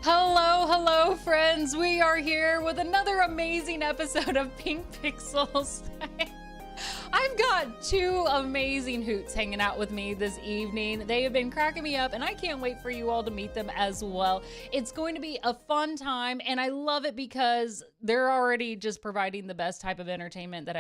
Hello, hello, friends. We are here with another amazing episode of Pink Pixels. I've got two amazing hoots hanging out with me this evening. They have been cracking me up, and I can't wait for you all to meet them as well. It's going to be a fun time, and I love it because they're already just providing the best type of entertainment that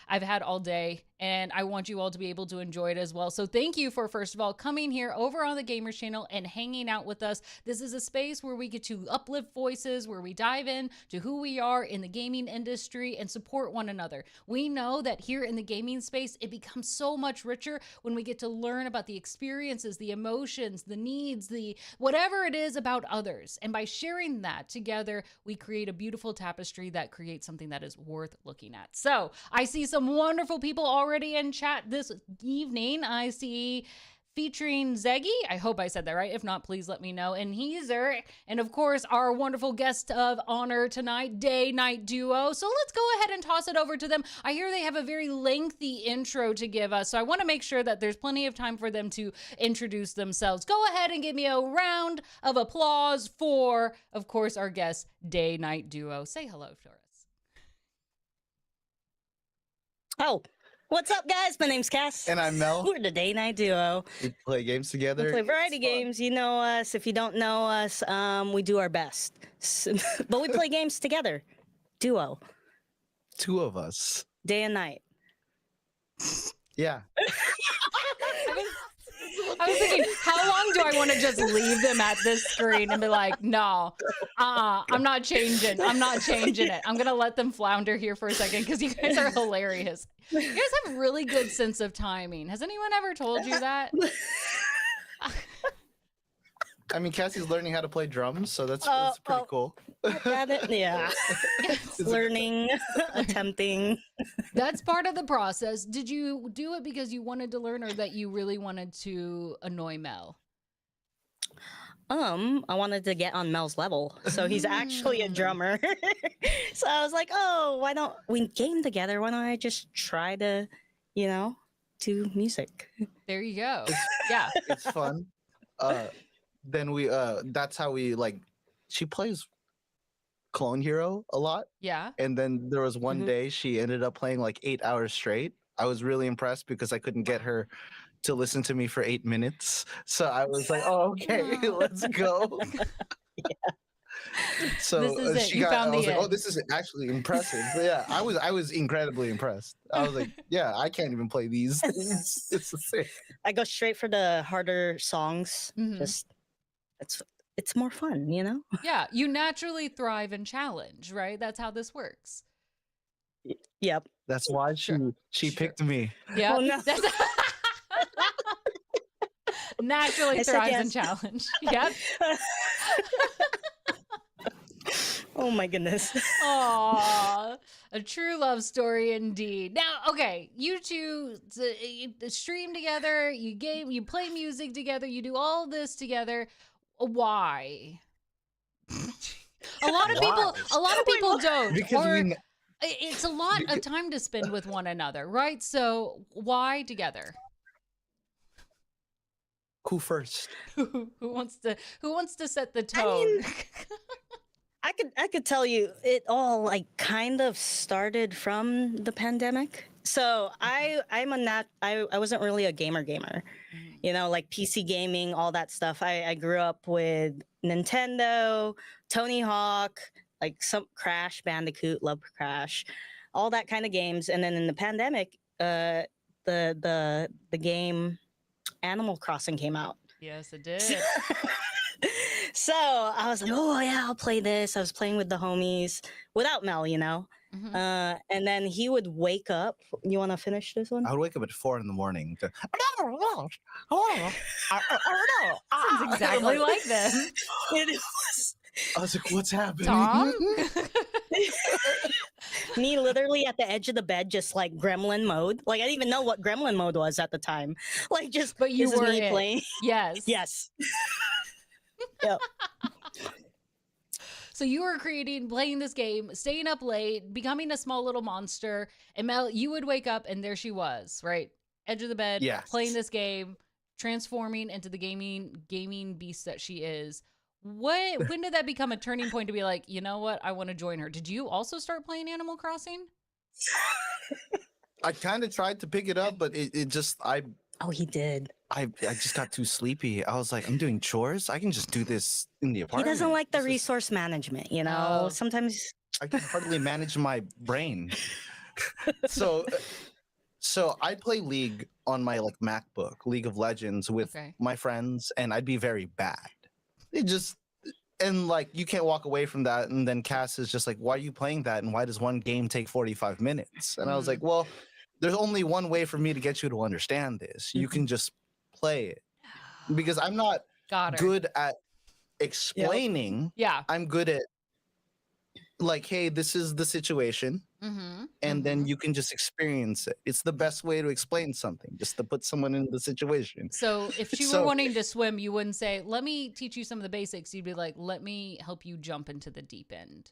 I've had all day, and I want you all to be able to enjoy it as well. So thank you for, first of all, coming here over on the Gamers Channel and hanging out with us. This is a space where we get to uplift voices, where we dive in to who we are in the gaming industry and support one another. We know that here in the gaming space, it becomes so much richer when we get to learn about the experiences, the emotions, the needs, the whatever it is about others. And by sharing that together, we create a beautiful tapestry that creates something that is worth looking at. So I see some wonderful people already in chat this evening. I see featuring Zeggy. I hope I said that right. If not, please let me know. And Heezer. And of course, our wonderful guest of honor tonight, Day Night Duo. So let's go ahead and toss it over to them. I hear they have a very lengthy intro to give us. So I want to make sure that there's plenty of time for them to introduce themselves. Go ahead and give me a round of applause for, of course, our guest, Day Night Duo. Say hello to us. Oh, what's up, guys? My name's Cass. And I'm Mel. We're the Day Night Duo. We play games together. We play variety games. You know us. If you don't know us, we do our best. But we play games together. Duo. Two of us. Day and night. Yeah. I was thinking, how long do I want to just leave them at this screen and be like, no, I'm not changing. I'm not changing it. I'm going to let them flounder here for a second because you guys are hilarious. You guys have really good sense of timing. Has anyone ever told you that? I mean, Cassie's learning how to play drums, so that's pretty cool. Got it? Yeah. Learning, attempting. That's part of the process. Did you do it because you wanted to learn or that you really wanted to annoy Mel? I wanted to get on Mel's level. So he's actually a drummer. So I was like, oh, why don't we game together? Why don't I just try to, do music? There you go. Yeah. It's fun. Then we that's how we she plays Clone Hero a lot. Yeah. And then there was one day she ended up playing like 8 hours straight. I was really impressed because I couldn't get her to listen to me for 8 minutes. So I was like, oh, okay, let's go. Yeah. So This is it. she You got, found I was the like, oh, end. this is actually impressive. But yeah, I was incredibly impressed. I was like, yeah, I can't even play these. It's sick. I go straight for the harder songs. Just it's more fun, Yeah. You naturally thrive in challenge, right? That's how this works. Yep. That's why she picked me. Yeah. Oh, no. Naturally I said thrives in yes. challenge. Yep. Oh my goodness. Aw, a true love story indeed. Now, okay, you two stream together, you game, you play music together, you do all this together. Why? A lot of people don't. Because or we it's a lot of time to spend with one another, right? So why together? who first? Who wants to set the tone? I could tell you it all kind of started from the pandemic. So I wasn't really a gamer, like PC gaming, all that stuff. I grew up with Nintendo, Tony Hawk, like some Crash Bandicoot, love Crash, all that kind of games. And then in the pandemic, the game Animal Crossing came out. Yes, it did. So I was like, oh yeah, I'll play this. I was playing with the homies without Mel, Mhm. and then he would wake up. You want to finish this one? I would wake up at 4 in the morning. Sounds exactly like them. It was I was like, what's happening? Tom? me literally at the edge of the bed, just like gremlin mode. Like I didn't even know what gremlin mode was at the time. Like just, But you this is were me it. playing. Yes. Yes. Yep. So you were playing this game, staying up late, becoming a small little monster. And Mel, you would wake up and there she was, right? Edge of the bed, Yes. playing this game, transforming into the gaming beast that she is. when did that become a turning point to be like, you know what, I want to join her? Did you also start playing Animal Crossing? I kind of tried to pick it up, but it just Oh, he did. I just got too sleepy. I was like, I'm doing chores. I can just do this in the He apartment. doesn't like the This is- resource management, you know? Oh. Sometimes I can hardly manage my brain. So I play League on my like MacBook, League of Legends with Okay. my friends, and I'd be very bad. It just and like you can't walk away from that. And then Cass is just like, why are you playing that? And why does one game take 45 minutes? And I was Mhm. like, well, there's only one way for me to get you to understand this. You can just play it. Because I'm not Got her. good at explaining. Yeah. I'm good at like, hey, this is the situation. Mm-hmm. And then you can just experience it. It's the best way to explain something, just to put someone in the situation. So if she were So- wanting to swim, you wouldn't say, let me teach you some of the basics. You'd be like, let me help you jump into the deep end.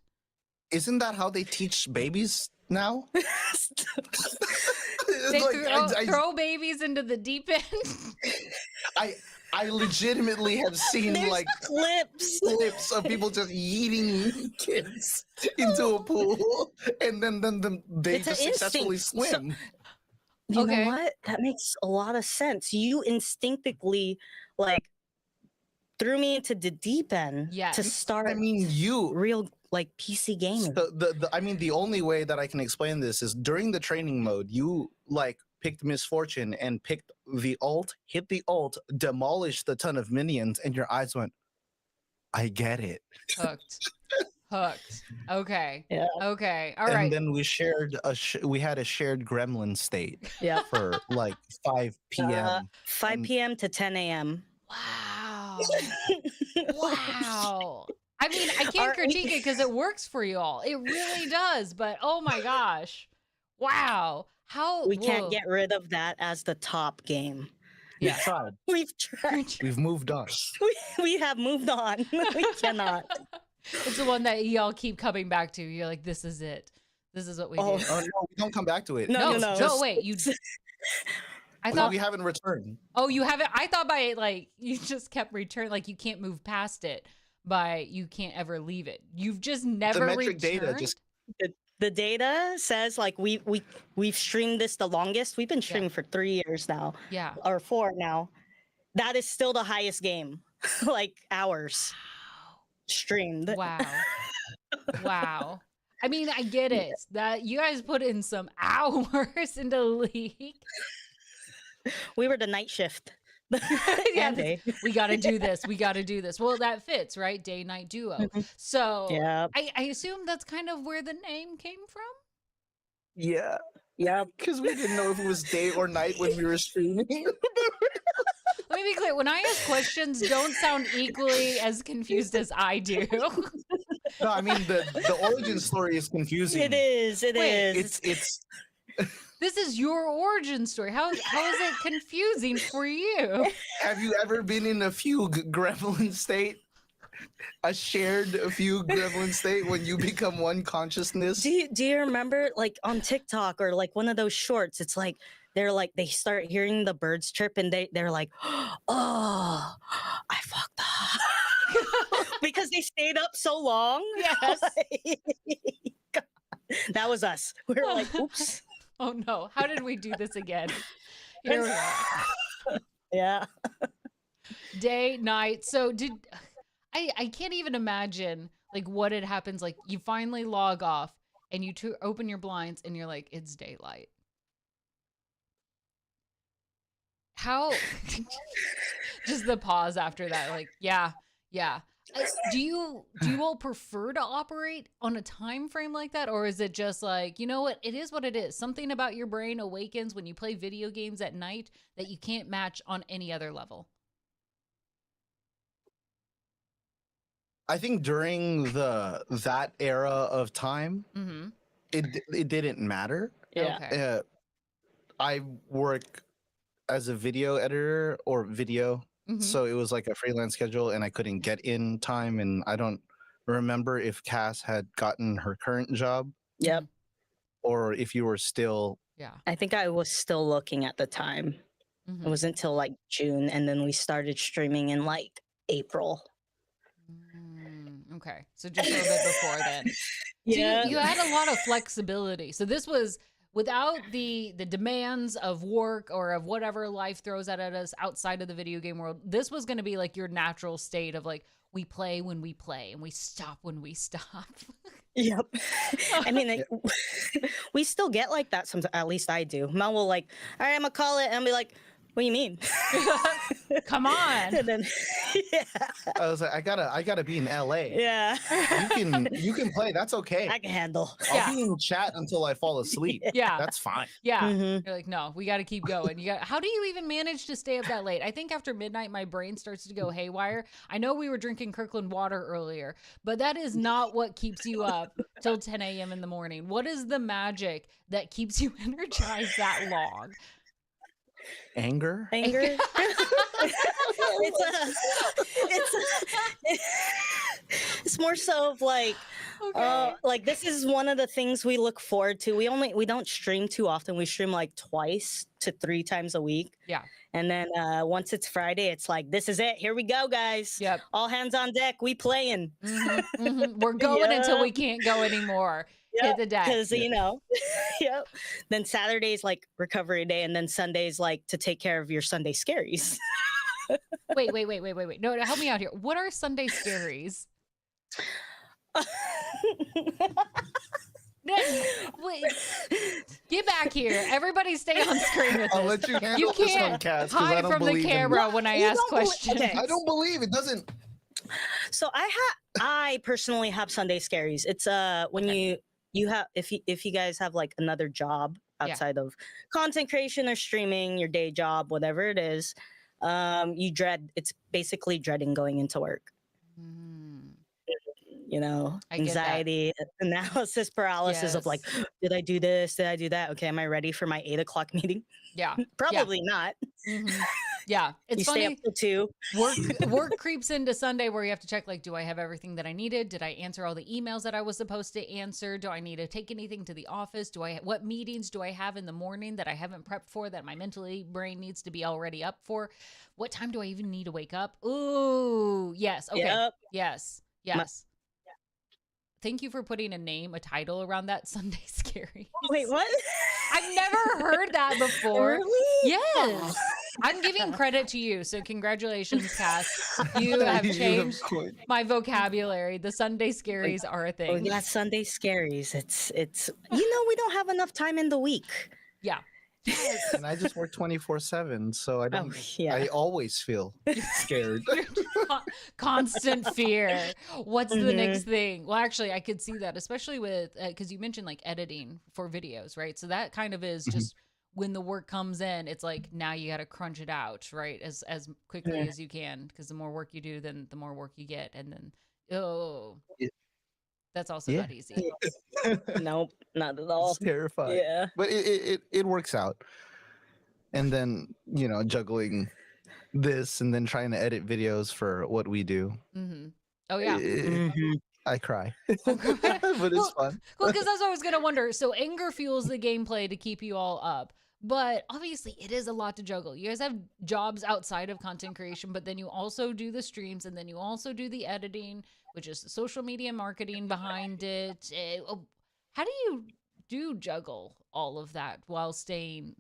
Isn't that how they teach babies now? It's They like, throw babies into the deep end. I legitimately have seen there's like clips. clips of people just yeeting kids into a pool, and then they It's an just successfully instinct. So- swim. You Okay. know what? That makes a lot of sense. You instinctively like threw me into the deep end Yes. to start I mean, you. real like PC gaming. So I mean, the only way that I can explain this is during the training mode, you like picked misfortune and picked the alt, hit the alt, demolished the ton of minions, and your eyes went, I get it. Hooked. Hooked. Okay. Yeah. Okay. All and right. then we shared we had a shared gremlin state Yeah. for like 5 p.m. 5 And- p.m. to 10 a.m. Wow. Wow. I mean, I can't Our- critique it because it works for you all. It really does. But oh my gosh. Wow. How We can't whoa. get rid of that as the top game. We've Yeah. tried. We've tried. We've moved on. We have moved on. We cannot. It's the one that y'all keep coming back to. You're like, this is it. This is what we Oh, do. Oh no, we don't come back to it. No, No, no, no, wait. You. I No, thought. we haven't returned. Oh, you haven't. I thought by like you just kept return. Like you can't move past it. By you can't ever leave it. You've just never The metric returned. data just The data says like we've streamed this the longest. We've been streaming for 3 years now, Yeah. or 4 now. That is still the highest game, like hours streamed. Wow. Wow. I mean, I get it that you guys put in some hours into League. We were the night shift. Yeah, And day. we got to do this. We got to do this. Well, that fits, right? Day night duo. So Yeah. I assume that's kind of where the name came from. yeah, Yeah. because we didn't know if it was day or night when we were streaming. Let me be clear. When I ask questions, don't sound equally as confused as I do. No, I mean the origin story is confusing. It is. It Wait, is. It's This is your origin story. How is it confusing for you? have you ever been in a fugue gremlin state? A shared fugue gremlin state when you become one consciousness? Do you remember like on TikTok or like one of those shorts? It's like they start hearing the birds chirp and they're like, oh, I fucked up because they stayed up so long. Yes. That was us. We were like, oops. Oh no. How did we do this again? Here we are. Yeah. Day, night. So I can't even imagine like what it happens. Like you finally log off and you open your blinds and you're like, it's daylight. How just the pause after that, like, yeah. Do you all prefer to operate on a time frame like that, or is it just like, you know what, it is what it is? Something about your brain awakens when you play video games at night that you can't match on any other level. I think during that era of time, Mm-hmm. it didn't matter. Yeah. Okay. I work as a video editor or video, Mhm. so it was like a freelance schedule, and I couldn't get in time. And I don't remember if Cass had gotten her current job Yep. or if you were still. Yeah. I think I was still looking at the time. Mhm. It was until like June, and then we started streaming in like April. Okay, so just a little bit before then. So Yeah. you had a lot of flexibility. So this was without the demands of work or of whatever life throws at us outside of the video game world. This was going to be like your natural state of like we play when we play and we stop when we stop. Yep. I mean, we still get like that sometimes. At least I do. Mel will like, all right, I'm gonna call it, and I'll be like, what do you mean? Come on. And then, yeah, I was like, I gotta be in LA. yeah, You can play. That's okay. I can handle. I'll be in chat until I fall asleep. Yeah. That's fine. Yeah. Mhm. You're like, no, we got to keep going. How do you even manage to stay up that late? I think after midnight, my brain starts to go haywire. I know we were drinking Kirkland water earlier, but that is not what keeps you up till 10 a.m. in the morning. What is the magic that keeps you energized that long? Anger. Anger. It's more so of like, Okay. like this is one of the things we look forward to. We don't stream too often. We stream like twice to 3 times a week. Yeah. And then once it's Friday, it's like, this is it. Here we go, guys. Yep. All hands on deck. We playing. We're going until we can't go anymore. Hit the deck. Because you know, yep. Then Saturday's like recovery day, and then Sunday's like to take care of your Sunday scaries. Wait. No, help me out here. What are Sunday scaries? Wait, get back here. Everybody stay on screen with I'll this. let you handle You this one, can't Cass, 'cause I hide don't from the believe in camera when I You ask don't believe- questions. okay. I don't believe it doesn't. So I personally have Sunday scaries. It's when you have if you guys have like another job Yeah. outside of content creation or streaming, your day job, whatever it is, it's basically dreading going into work. Mm, You know, I get that. anxiety, analysis paralysis of like, did I do this? Did I do that? Okay, am I ready for my 8 o'clock meeting? yeah. Probably not. Mhm. Yeah. It's You stay funny. up till 2. Work creeps into Sunday where you have to check like, do I have everything that I needed? Did I answer all the emails that I was supposed to answer? Do I need to take anything to the office? What meetings do I have in the morning that I haven't prepped for that my mentally brain needs to be already up for? What time do I even need to wake up? Ooh, yes. Okay. Yep. Yes. Thank you for putting a title around that Sunday scary. Wait, what? I've never heard that before. Really? Yes. I'm giving credit to you. So congratulations, Cass. You have changed my vocabulary. The Sunday scaries are a Oh, thing. yeah, Sunday scaries. It's we don't have enough time in the week. Yeah. And I just work 24/7, so I don't. yeah. I always feel scared. Constant fear. What's the Mhm. next thing? Well, actually, I could see that, especially with because you mentioned like editing for videos, right? So that kind of is just when the work comes in, it's like now you got to crunch it out, right? As quickly as you can, because the more work you do, then the more work you get, and then Yeah. that's also Yeah. not easy. Nope, not at all. It's terrifying. Yeah. But it works out. And then, juggling this and then trying to edit videos for what we do. Hmm. Oh yeah. I cry. But it's fun. Well, because that's what I was gonna wonder. So anger fuels the gameplay to keep you all up. But obviously, it is a lot to juggle. You guys have jobs outside of content creation, but then you also do the streams, and then you also do the editing, which is the social media marketing behind it. How do you juggle all of that while staying,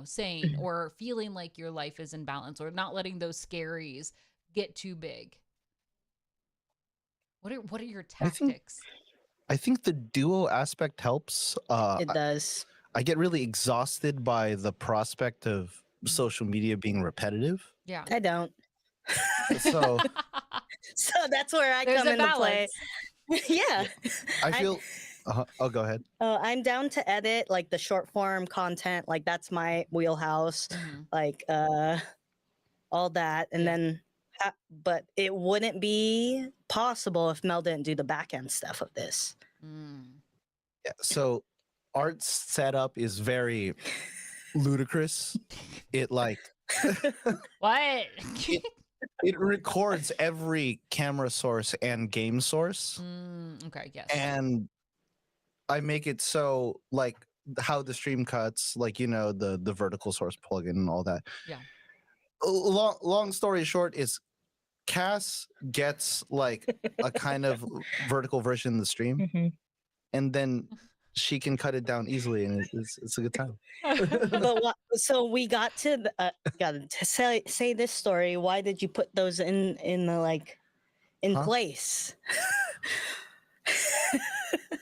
sane or feeling like your life is in balance, or not letting those scaries get too big? What are your tactics? I think the duo aspect helps. It does. I get really exhausted by the prospect of social media being repetitive. Yeah. I don't. So So that's where I There's come a into play. balance. Yeah. I feel. Oh, go ahead. I'm down to edit like the short form content. Like that's my wheelhouse. Mhm. Like all that, and then. But it wouldn't be possible if Mel didn't do the back end stuff of this. Mm. Yeah, so Art's setup is very ludicrous. It like What? it records every camera source and game source, Okay, yes. and I make it so like how the stream cuts, like the vertical source plugin and all that. Yeah. Long story short is Cass gets like a kind of vertical version of the stream, Mhm. and then she can cut it down easily, and it's a good time. But what? So we got to say this story. Why did you put those in the like in Huh? place?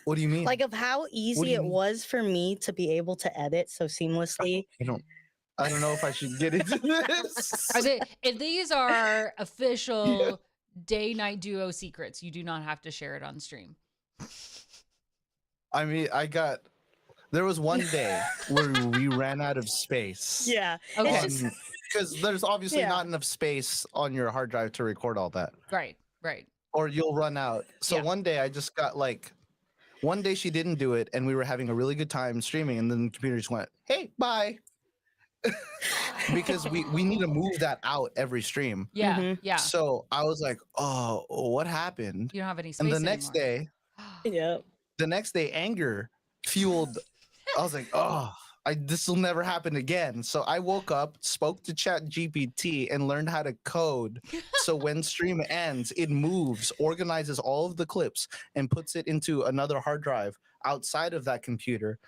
What do you mean? Like of how do easy you it mean? was for me to be able to edit so seamlessly. I don't know if I should get into this. Are they, if these are official day night duo secrets, you do not have to share it on stream. I mean, there was one day where we ran out of space. Yeah. Okay. It's just, Because there's obviously Yeah. not enough space on your hard drive to record all that, Right, right. or you'll run out. So Yeah. one day I just got like, one day she didn't do it, and we were having a really good time streaming, and then the computer just went, "Hey, bye," because we need to move that out every stream. Yeah, Mhm. yeah. So I was like, "Oh, what happened?" You don't have any space And the next anymore. day, yeah. anger fueled. I was like, "Oh, this will never happen again." So I woke up, spoke to ChatGPT, and learned how to code. So when stream ends, it moves, organizes all of the clips, and puts it into another hard drive outside of that computer,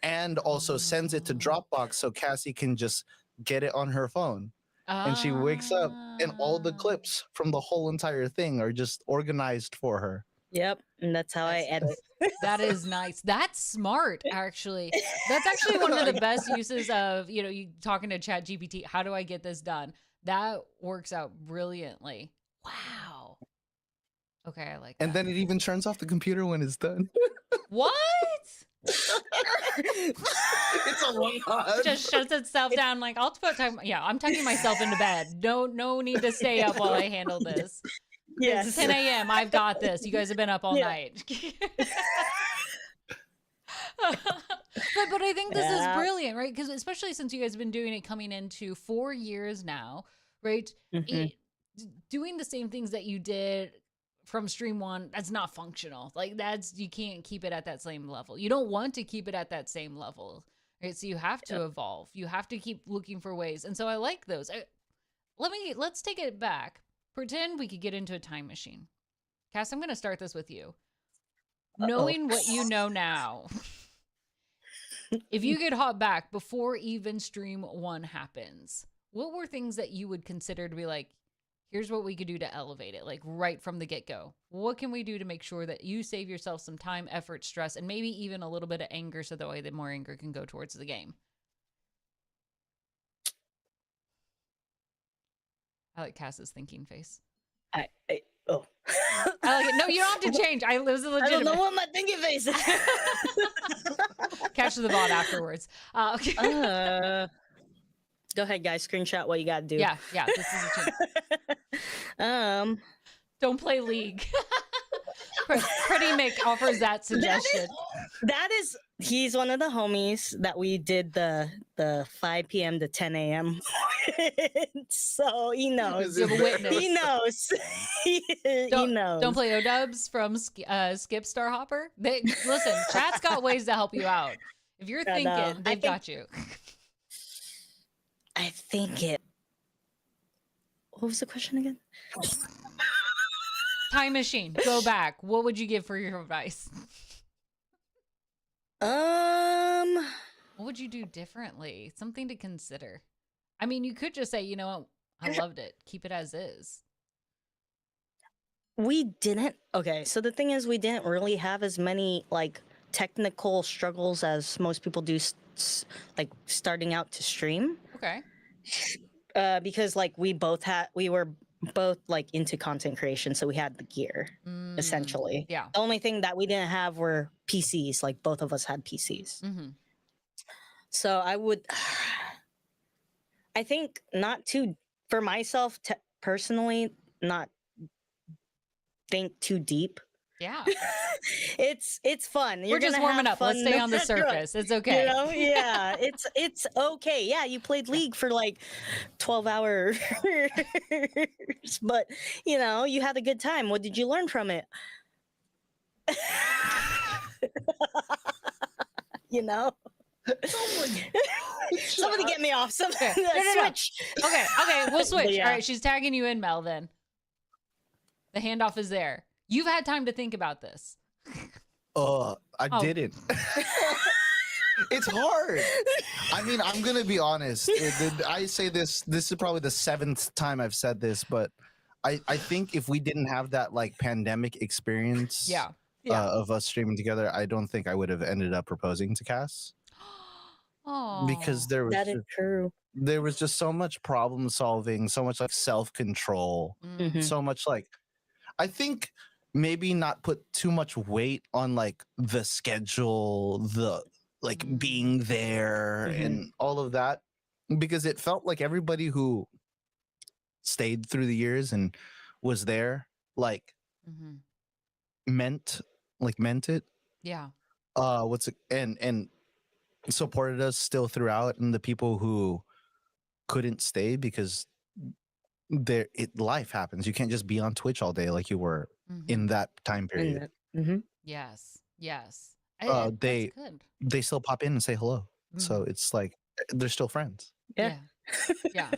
and also sends it to Dropbox so Cassie can just get it on her phone. And she wakes up, and all the Ah. clips from the whole entire thing are just organized for her. Yep. And that's how I edit. That is nice. That's smart, actually. That's actually one of the best uses of, you talking to Chat GPT. How do I get this done? That works out brilliantly. Wow. Okay, I like that. And then it even turns off the computer when it's done. What? It's a lot. Just shuts itself down like, I'll put time. Yeah, I'm tucking myself into bed. No need to stay up while I handle this. Yes. It's 10 a.m. I've got this. You guys have been up all Yeah. night. but I think this is Yeah. brilliant, right? Because especially since you guys have been doing it coming into 4 years now, right? Mhm. Doing the same things that you did from stream one, that's not functional. Like you can't keep it at that same level. You don't want to keep it at that same level, right? So you have to evolve. You have to keep looking for ways. And so I like those. Let's take it back. Pretend we could get into a time machine. Cass, I'm going to start this with you. Knowing what you know now, if you could hop back before even stream one happens, what were things that you would consider to be like, here's what we could do to elevate it, like right from the get-go? What can we do to make sure that you save yourself some time, effort, stress, and maybe even a little bit of anger so that way the more anger can go towards the game? I like Cass's thinking face. Oh. I like it. No, you don't have to change. It was a I don't legitimate. know what my thinking face is. Catch the bot afterwards. Okay. Go ahead, guys. Screenshot what you got to do. Yeah, this is a change. Don't play League. Pretty Mick offers that suggestion. He's one of the homies that we did the 5 p.m. to 10 a.m. So he knows. You have a witness. He knows. he knows. Don't play O-dubs from Skip Starhopper. Listen, chat's got ways to help you out. If you're I know. thinking, they've got you. I think it. What was the question again? Time machine. Go back. What would you give for your advice? What would you do differently? Something to consider. I mean, you could just say, you know what? I loved it. Keep it as is. We didn't. Okay, so the thing is, we didn't really have as many like technical struggles as most people do, like starting out to stream. Okay. Because like we were both like into content creation, so we had the gear essentially. Yeah. The only thing that we didn't have were PCs. Like both of us had PCs. Mm-hmm. So I think not too, for myself personally, not think too deep. Yeah. It's fun. We're just gonna warming have up. Let's fun stay no on the matter what. surface. It's okay. You know, yeah, it's okay. Yeah, you played League for like 12 hours, but you know, you had a good time. What did you learn from it? You know? Somebody get me off. Somebody Okay. No. switch. Okay, we'll switch. Yeah. All right, she's tagging you in, Mel, then. The handoff is there. You've had time to think about this. I Oh. didn't. It's hard. I mean, I'm gonna be honest. I say this. This is probably the 7th time I've said this, but I think if we didn't have that like pandemic experience, Yeah. of us streaming together, I don't think I would have ended up proposing to Cass Oh. because there was That is just, true. there was just so much problem solving, so much like self control, Mm. Mhm. so much like I think maybe not put too much weight on like the schedule, the like Mm. being there Mhm. and all of that because it felt like everybody who stayed through the years and was there like Mhm. meant it Yeah. what's it and supported us still throughout, and the people who couldn't stay because life happens. You can't just be on Twitch all day like you were in Mhm. that time period. Yes. Yes. That's They good. still pop in and say hello, so Mhm. it's like they're still friends. Yeah. Yeah.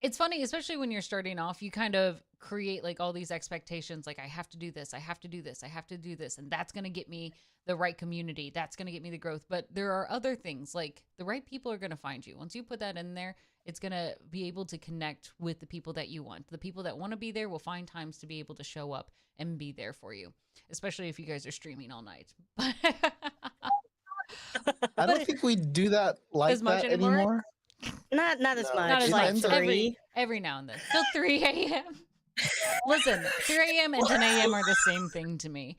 It's funny, especially when you're starting off, you kind of create like all these expectations like, I have to do this, I have to do this, I have to do this, and that's going to get me the right community. That's going to get me the growth. But there are other things like the right people are going to find you. Once you put that in there, it's going to be able to connect with the people that you want. The people that want to be there will find times to be able to show up and be there for you, especially if you guys are streaming all night. I don't think we do that like As much that anymore? anymore. Not as No, much. Not as like much. depends on- Every now and then. Till 3 a.m. Listen, 3 a.m. and 10 a.m. are the same thing to me.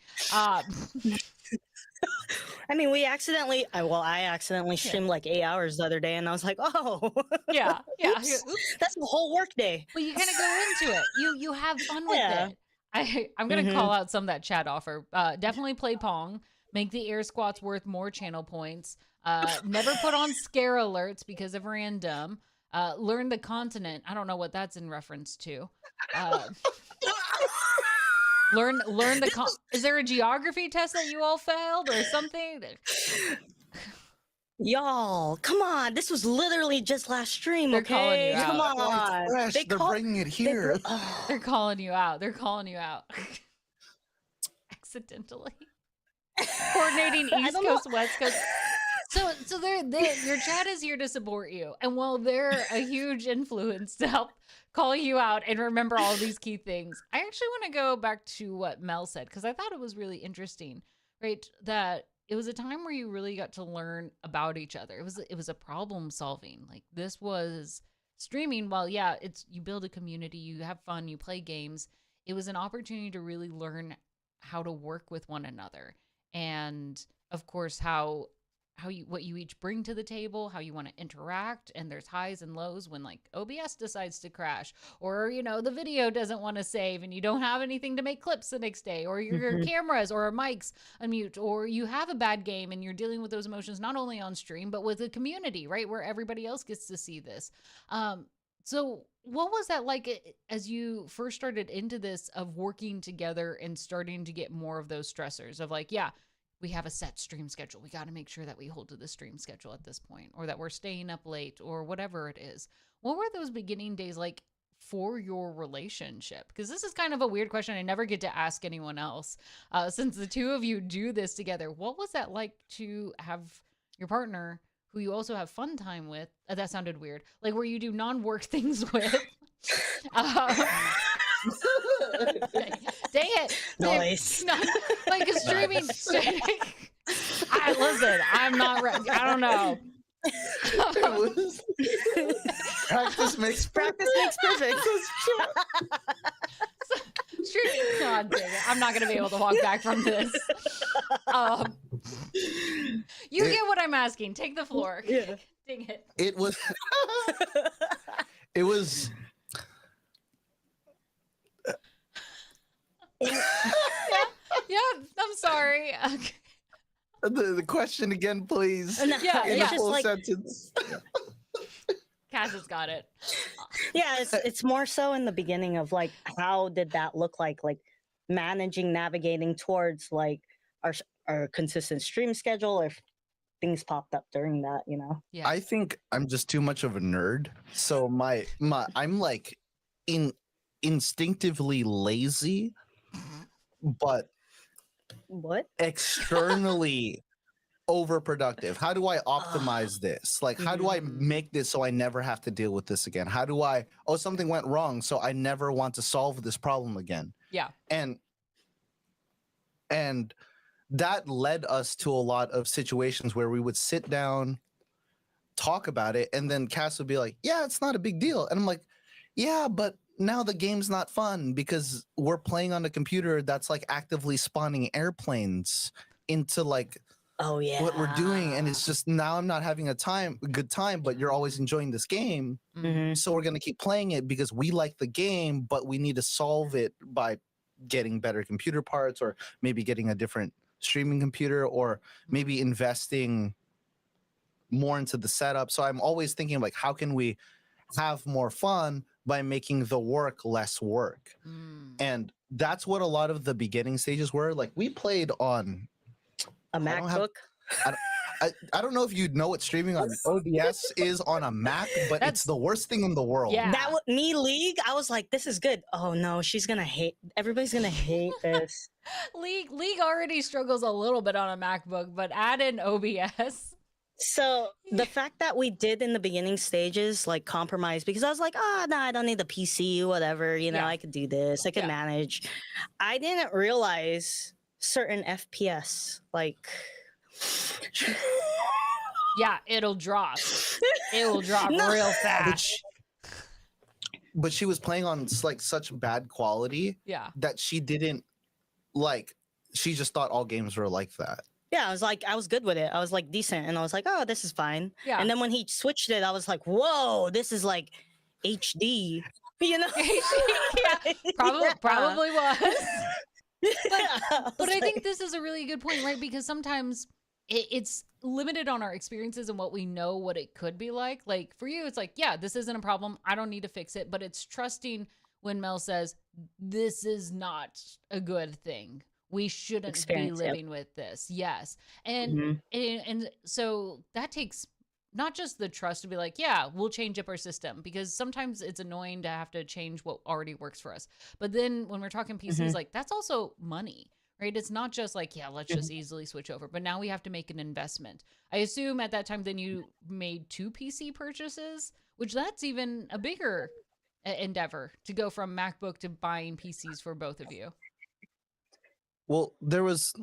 I mean, I accidentally streamed like 8 hours the other day, and I was like, oh, Yeah. Oops. Oops. that's the whole work day. Well, you kind of go into it. You have fun with Yeah. it. I'm gonna call out some that chat offer. Definitely play Pong. Make the air squats worth more channel points. Never put on scare alerts because of random. Learn the continent. I don't know what that's in reference to. Learn the is there a geography test that you all failed or something? Y'all, come on. This was literally just last stream, They're calling you okay? Come out. on. Fresh, They they're call- bringing it they here. br- oh. They're calling you out. They're calling you out. Accidentally. Coordinating I East don't know. Coast, West Coast. So your chat is here to support you. And while they're a huge influence to help call you out and remember all these key things, I actually want to go back to what Mel said, because I thought it was really interesting, right? That it was a time where you really got to learn about each other. It was a problem solving. Like this was streaming. While yeah, you build a community, you have fun, you play games. It was an opportunity to really learn how to work with one another. And of course, what you each bring to the table, how you want to interact, and there's highs and lows when like OBS decides to crash, or the video doesn't want to save and you don't have anything to make clips the next day, or your cameras or mics unmute, or you have a bad game and you're dealing with those emotions not only on stream but with the community, right, where everybody else gets to see this. So what was that like as you first started into this of working together and starting to get more of those stressors of like, yeah, we have a set stream schedule. We got to make sure that we hold to the stream schedule at this point, or that we're staying up late, or whatever it is. What were those beginning days like for your relationship? Because this is kind of a weird question. I never get to ask anyone else. Since the two of you do this together, what was that like to have your partner who you also have fun time with? That sounded weird. Like where you do non-work things with. Dang it. Nice. Not, like a streaming. Listen, I'm not ready. I don't know. Practice makes Practice makes perfect. Streaming. God dang it. I'm not going to be able to walk back from this. You get what I'm asking. Take the floor. Yeah. Dang it. It was. It was. Yeah, I'm sorry. The question again, please. No, Yeah, In it's a just full like, sentence. Cass has got it. yeah, it's more so in the beginning of like, how did that look like managing, navigating towards like our consistent stream schedule, if things popped up during that, Yeah. I think I'm just too much of a nerd. So I'm like instinctively lazy but What? externally overproductive. How do I Ugh. optimize this? Like, how do I make this so I never have to deal with this again? How do I, oh, something went wrong, so I never want to solve this problem again? Yeah. And that led us to a lot of situations where we would sit down, talk about it, and then Cass would be like, yeah, it's not a big deal. And I'm like, yeah, but now the game's not fun because we're playing on a computer that's like actively spawning airplanes into like Oh yeah. what we're doing, and it's just now I'm not having a good time, but you're always enjoying this game. Mhm. So we're gonna keep playing it because we like the game, but we need to solve it by getting better computer parts, or maybe getting a different streaming computer, or maybe investing more into the setup. So I'm always thinking like, how can we have more fun by making the work less work? Mm. And that's what a lot of the beginning stages were. Like we played on A I don't have- MacBook. I don't know if you know what streaming on OBS is on a Mac, but That's- it's the worst thing in the world. Yeah. That me League. I was like, this is good. Oh no, she's gonna hate. Everybody's gonna hate this. League already struggles a little bit on a MacBook, but add in OBS. So the fact that we did in the beginning stages like compromise, because I was like, oh no, I don't need the PC, whatever. You know, Yeah. I could do this. I could Yeah. manage. I didn't realize certain FPS like. Yeah, it'll drop. It will drop No. real But fast. she was playing on like such bad quality Yeah. that she didn't like. She just thought all games were like that. Yeah, I was good with it. I was like decent, and I was like, oh, this is fine. Yeah. And then when he switched it, I was like, whoa, this is like HD. You know? Yeah, probably was. Yeah, But was I think like- this is a really good point, right? Because sometimes it's limited on our experiences and what we know what it could be like. Like for you, it's like, yeah, this isn't a problem. I don't need to fix it. But it's trusting when Mel says, this is not a good thing. We shouldn't Experience, be yep. living with this. Yes. And, Mhm. and so that takes not just the trust to be like, yeah, we'll change up our system, because sometimes it's annoying to have to change what already works for us. But then when we're talking PCs, Mhm. like that's also money, right? It's not just like, yeah, let's just easily switch over. But now we have to make an investment. I assume at that time, then you made 2 PC purchases, which that's even a bigger endeavor to go from MacBook to buying PCs for both of you. Well, there was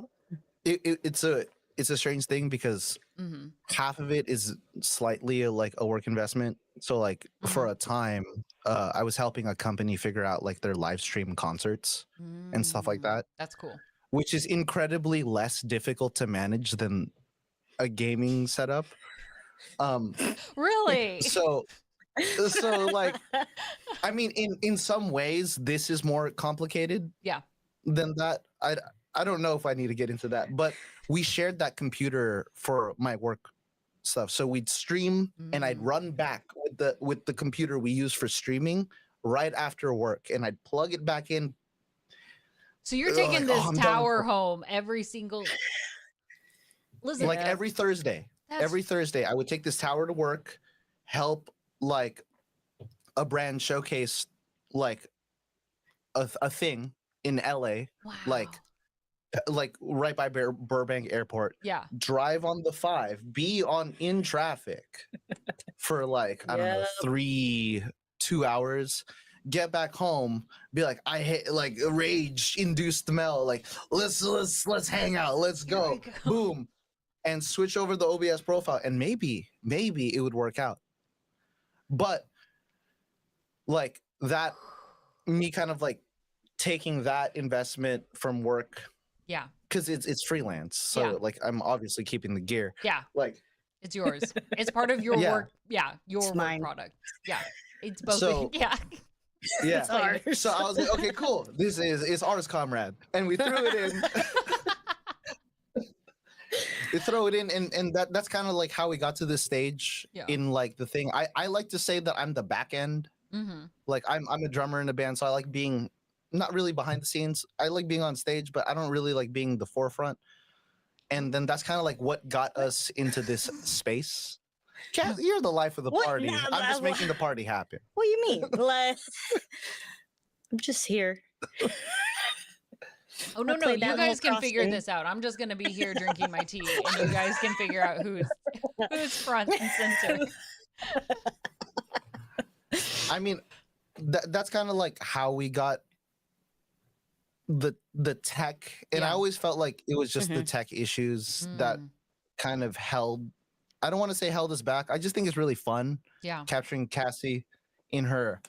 it's a strange thing because Hmm. half of it is slightly like a work investment. So like for a time, I was helping a company figure out like their live stream concerts and stuff like that, That's cool. which is incredibly less difficult to manage than a gaming setup. Really? So like, I mean, in some ways, this is more complicated. Yeah. Than that. I don't know if I need to get into that, but we shared that computer for my work stuff. So we'd stream and I'd run back with the computer we use for streaming right after work, and I'd plug it back in. So you're Ugh, taking like, oh, this I'm done. tower home every single. Listen, Like every Thursday. that's- Every Thursday, I would take this tower to work, help like a brand showcase like a thing in LA, like right by Burbank Airport. yeah, Drive on the 5, be in traffic for like I don't know Yep. 2 hours, get back home, be like I hate like rage induced Mel, like let's hang out, let's Here go, we go. boom, and switch over the OBS profile, and maybe it would work out. But like that, me kind of like taking that investment from work, yeah, because it's freelance, so Yeah. like I'm obviously keeping the gear, yeah. like It's yours. It's part of your Yeah. work. Yeah, your It's work mine. product. Yeah, it's both. So- yeah, yeah. It's ours. So I was like, okay, cool, it's ours, comrade, and we threw it in. We throw it in, and that's kind of like how we got to this stage Yeah. in like the thing. I like to say that I'm the back end. hmm Like I'm a drummer in a band, so I like being not really behind the scenes. I like being on stage, but I don't really like being the forefront. And then that's kind of like what got us into this space. Kat, you're the life of the What? party. Nah, I'm just nah, making the party happen. What do you mean? Like, I'm just here. Oh no, I no, played you Animal guys can figure Crossing. this out. I'm just gonna be here drinking my tea, and you guys can figure out who's front and center. I mean, that's kind of like how we got the tech, and I Yeah. always felt like it was just the Mhm. tech issues that Mm, kind of held. I don't want to say held us back. I just think it's really fun yeah. capturing Cassie in her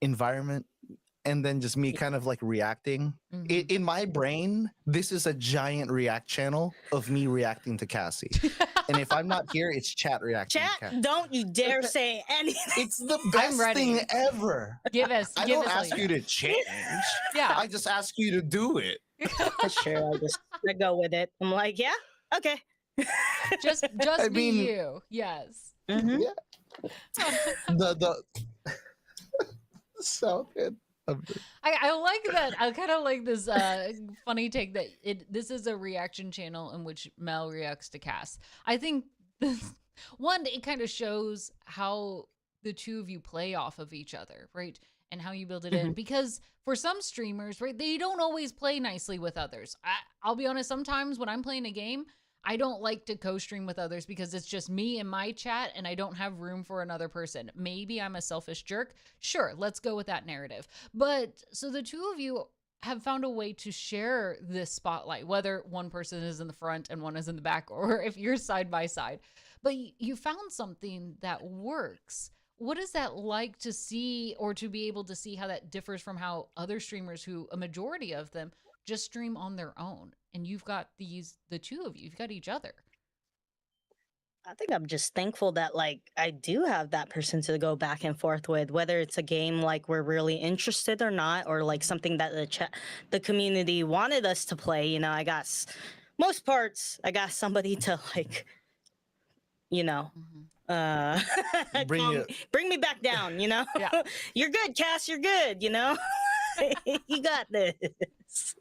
environment, and then just me kind of like reacting. Mhm. In my brain, this is a giant react channel of me reacting to Cassie. And if I'm not here, it's chat reacting to Chat, Cassie. don't you dare say anything. It's the best ready. thing ever. Give us. I Give don't us ask like you to change. Yeah. I just ask you to do it. Sure, I go with it. I'm like, yeah, okay. Just I be mean- you. Yes. Mhm. The South End of the- I like that. I kind of like this funny take that this is a reaction channel in which Mel reacts to Cass. I think this one, it kind of shows how the two of you play off of each other, right? And how you build it in. Because for some streamers, right, they don't always play nicely with others. I'll be honest, sometimes when I'm playing a game, I don't like to co-stream with others because it's just me and my chat and I don't have room for another person. Maybe I'm a selfish jerk. Sure, let's go with that narrative. But so the two of you have found a way to share this spotlight, whether one person is in the front and one is in the back, or if you're side by side. But you found something that works. What is that like to see, or to be able to see how that differs from how other streamers, who a majority of them just stream on their own, and you've got the two of you, you've got each other. I think I'm just thankful that like I do have that person to go back and forth with, whether it's a game like we're really interested or not, or like something that the community wanted us to play. You know, I got most parts. I got somebody to like, you know, Mhm. Bring bring me back down. You know, Yeah. you're good, Cass. You're good. You know, you got this.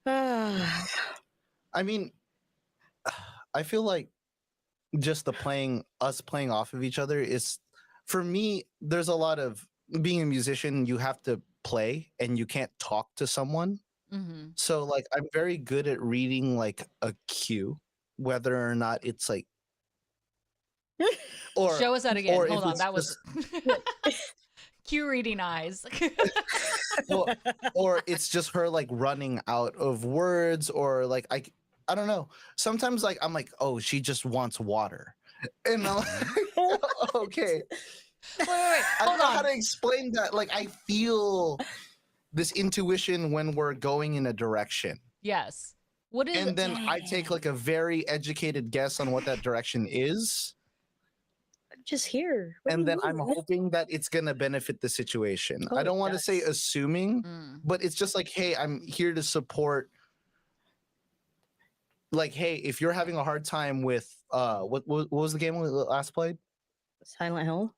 I mean, I feel like just us playing off of each other is, for me, there's a lot of being a musician, you have to play and you can't talk to someone. Mm-hmm. So like I'm very good at reading like a cue, whether or not it's like or Show us that again. or if Hold on. it's That was cue reading eyes. or it's just her like running out of words, or like I don't know. Sometimes like I'm like, oh, she just wants water. And I'm like, okay. Wait. I don't Hold know how on. to explain that. Like I feel this intuition when we're going in a direction. Yes. What is And then I take like a very educated guess on what that direction is. Just here. What do And you then I'm mean? hoping that it's gonna benefit the situation. Oh, I it don't want to say does. assuming, Mm. but it's just like, hey, I'm here to support. Like, hey, if you're having a hard time with what was the game we last played? Silent Hill.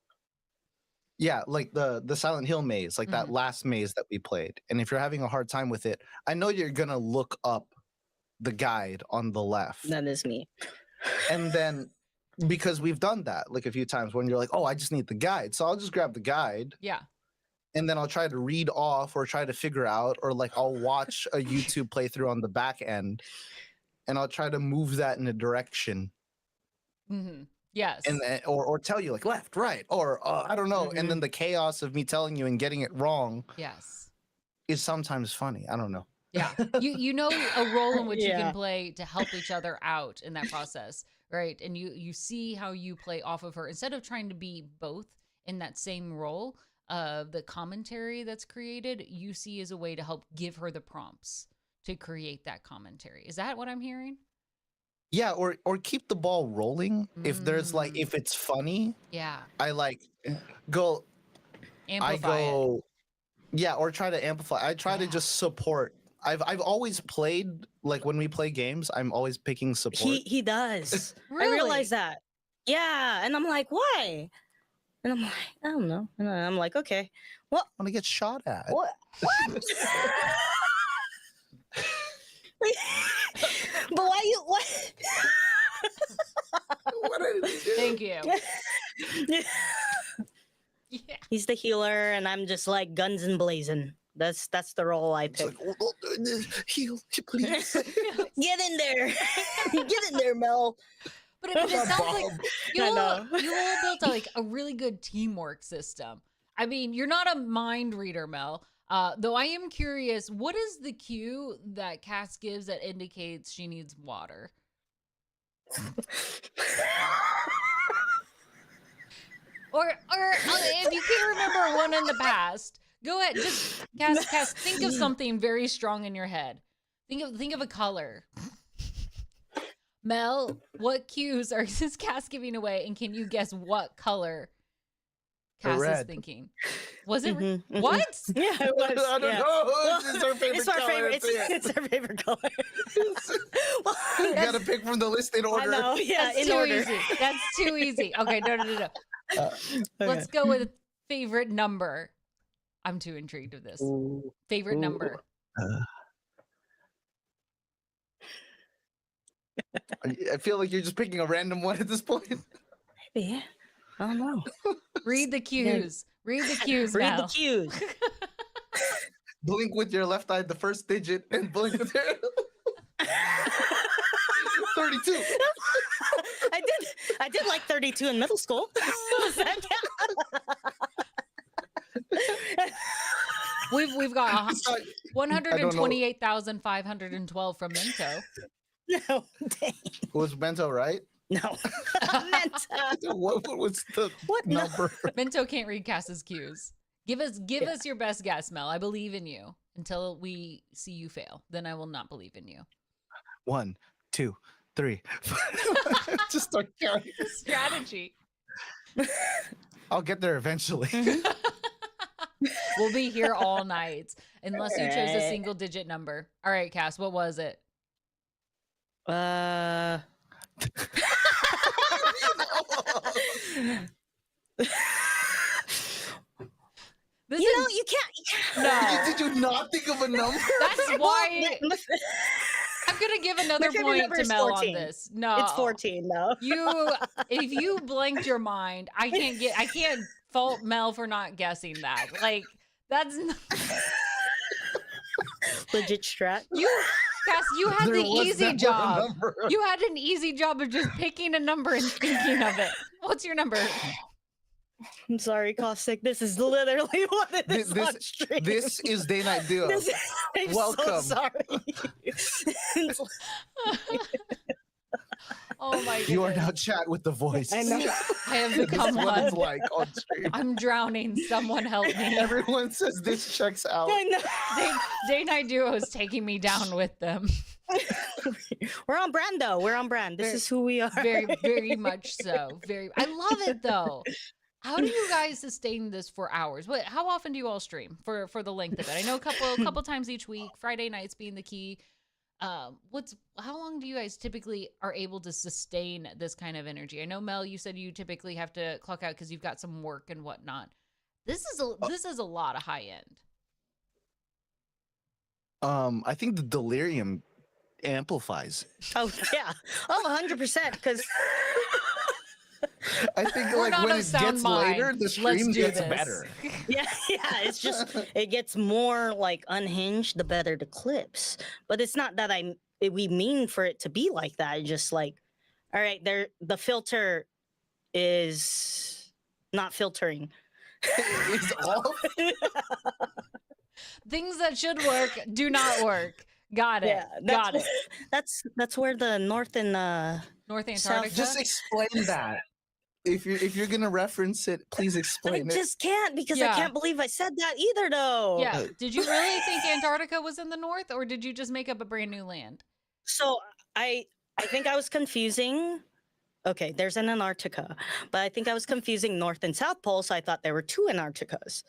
Yeah, like the Silent Hill maze, like that last maze that we played. And if you're having a hard time with it, I know you're gonna look up the guide on the left. That is me. And then because we've done that like a few times when you're like, oh, I just need the guide. So I'll just grab the guide Yeah. and then I'll try to read off or try to figure out, or like I'll watch a YouTube playthrough on the back end and I'll try to move that in a direction. Mm-hmm. Yes. And or tell you like left, right, or I don't know. And then the chaos of me telling you and getting it wrong yes. is sometimes funny. I don't know. Yeah. You know a role in which you Yeah. can play to help each other out in that process, right? And you see how you play off of her instead of trying to be both in that same role. The commentary that's created, you see as a way to help give her the prompts to create that commentary. Is that what I'm hearing? Yeah, or keep the ball rolling. If there's like, Mm. if it's funny, Yeah. I like go. Amplify I it. go. Yeah, or try to amplify. I try to Yeah. just support. I've always played, like when we play games, I'm always picking support. He does. Really? I realize that. Yeah, and I'm like, why? And I'm like, I don't know. And I'm like, okay, I want to get shot at. what? What? But why you? What? What did I do? Thank you. Yeah. He's the healer, and I'm just like guns and blazing. That's the role I It's picked. like, heal, please. Get in there. Get in there, Mel. But it sounds like you I all, know. you all built like a really good teamwork system. I mean, you're not a mind reader, Mel. Though I am curious, what is the cue that Cass gives that indicates she needs water? Or if you can't remember one in the past, go ahead. Just Cass, think of something very strong in your head. Think of a color. Mel, what cues is Cass giving away, and can you guess what color Cass is Red. thinking? Was it Mhm, mhm. what? Yeah, it was. I don't yeah. know. Well, It's our favorite it's our color. favorite. It's it. It's our favorite color. Well, You that's- gotta pick from the list in I order. know. Yeah, That's in too order. easy. That's too easy. Okay, no. Let's go with favorite number. I'm too intrigued with this. Ooh. Favorite Ooh. number. I feel like you're just picking a random one at this point. Maybe. I don't know. Read the cues. Read the cues, Read Mel. the cues. Blink with your left eye, the first digit, and blink with your 32. I did like 32 in middle school. We've got It's not- 128,512 from Mento. No, dang. was Bento right? No. Menta. What was the What? No. number? Mento can't read Cass's cues. Give us your best guess, Mel. I believe in you until we see you fail. Then I will not believe in you. 1, 2, 3. Just start counting. Strategy. I'll get there eventually. We'll be here all night unless you chose a Alright. single digit number. All right, Cass, what was it? This You know, is you can't. no. Did you not think of a number? That's why Well, I'm gonna give another favorite point number to is Mel 14. on this. No, It's 14, though. If you blanked your mind, I can't fault Mel for not guessing that. Like that's not, Legit strat. Cass, you had There the was easy never a job. number. You had an easy job of just picking a number and thinking of it. What's your number? I'm sorry, Caustic. This is literally what it is This- on stream. This is Day Night Duo. This is- I'm Welcome. so sorry. Oh my god. You are now chat with the voice. I know. I have This become is what it's one. like on stream. I'm drowning. Someone help me. Everyone says this checks out. I know. Day Night Duo is taking me down with them. We're on brand, though. We're on brand. This Very- is who we are. Very, very much so. Very. I love it though. How do you guys sustain this for hours? How often do you all stream for the length of it? I know a couple times each week. Friday nights being the key. How long do you guys typically are able to sustain this kind of energy? I know Mel, you said you typically have to clock out because you've got some work and whatnot. This is a lot of high end. I think the delirium amplifies. Oh, yeah. Oh, 100%. Because I think We're like not when of it sound gets mind. later, the Let's stream do gets this. better. yeah, it's just it gets more like unhinged the better the clips. But it's not that we mean for it to be like that. It's just like, all right, the filter is not filtering. It's off. Things that should work do not work. Got it. Got it. That's where the North and North South- Antarctica. Just explain that. If you're gonna reference it, please I explain it. just can't because I Yeah. can't believe I said that either though. Yeah. Did you really think Antarctica was in the north, or did you just make up a brand new land? So I think I was confusing. Okay, there's an Antarctica, but I think I was confusing North and South Pole, so I thought there were two Antarcticas.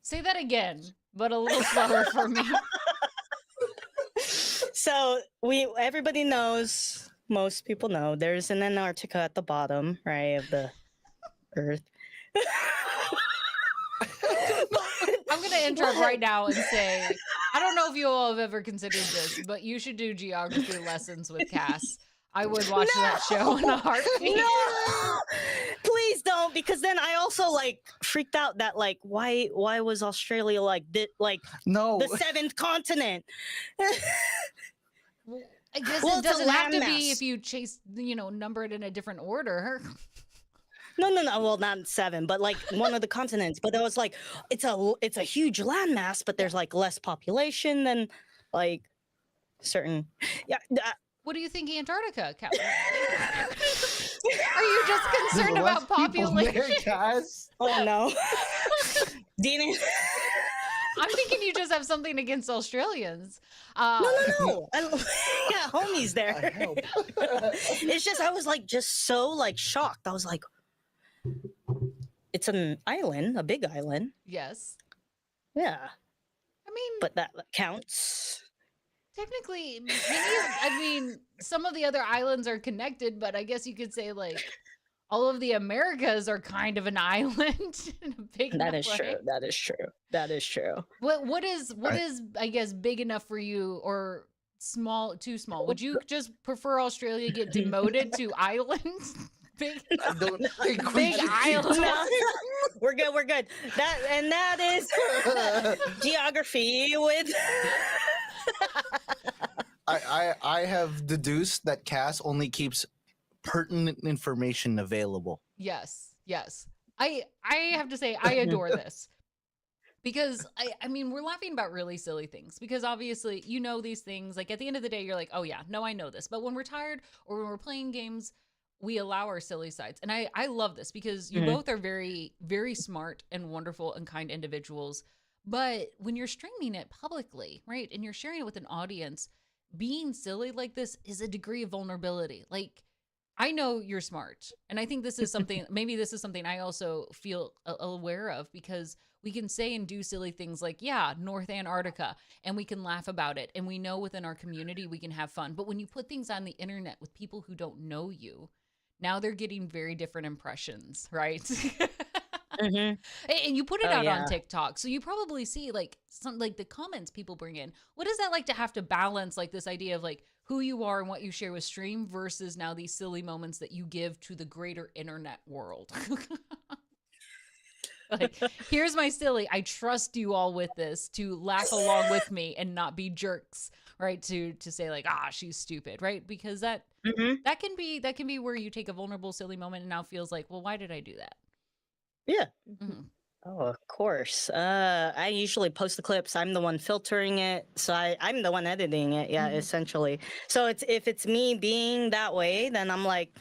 Say that again, but a little slower for me. So everybody knows, most people know, there's an Antarctica at the bottom, right, of the Earth. I'm gonna interrupt right now and say, I don't know if you all have ever considered this, but you should do geography lessons with Cass. I would watch that show in a heartbeat. No! Please please don't, because then I also like freaked out that like why was Australia like No. the seventh continent? Well, I guess Well, it it's a doesn't have to be landmass. if you chase, number it in a different order. No. Well, not seven, but like one of the continents. But it was like it's a huge landmass, but there's like less population than like certain. Yeah. What do you think, Antarctica, Captain? Are you just There's concerned less about people there, population? Cass. Oh no. Dina. I'm thinking you just have something against Australians. No. Yeah, homies I there. help. It's just I was like just so like shocked. I was like, it's an island, a big island. Yes. Yeah, I mean, but that counts. technically, some of the other islands are connected, but I guess you could say like all of the Americas are kind of an island in a big That enough is way. true. That is true. That is true. What is I guess big enough for you or too small? Would you just prefer Australia get demoted to islands? Big I don't think we Big should keep island. No, we're good. We're good. That is geography with. I have deduced that Cass only keeps pertinent information available. Yes. I have to say I adore this. Because I mean we're laughing about really silly things because obviously these things, like at the end of the day you're like, oh yeah, no, I know this. But when we're tired or when we're playing games, we allow our silly sides. And I love this because you both are very, very smart and wonderful and kind individuals. But when you're streaming it publicly, right, and you're sharing it with an audience, being silly like this is a degree of vulnerability. Like, I know you're smart. And I think this is something, maybe this is something I also feel aware of because we can say and do silly things like, yeah, North Antarctica, and we can laugh about it. And we know within our community, we can have fun. But when you put things on the internet with people who don't know you, now they're getting very different impressions, right? Mhm. And you put it Oh, out yeah. on TikTok. So you probably see like some like the comments people bring in. What is that like to have to balance like this idea of like who you are and what you share with stream versus now these silly moments that you give to the greater internet world? Like, here's my silly. I trust you all with this to laugh along with me and not be jerks, right? To say like, she's stupid, right? Because that Mhm. that can be where you take a vulnerable, silly moment and now feels like, well, why did I do that? Yeah. Mhm. Oh, of course. I usually post the clips. I'm the one filtering it, so I'm the one editing it. Yeah, Mhm. essentially. So if it's me being that way, then I'm like,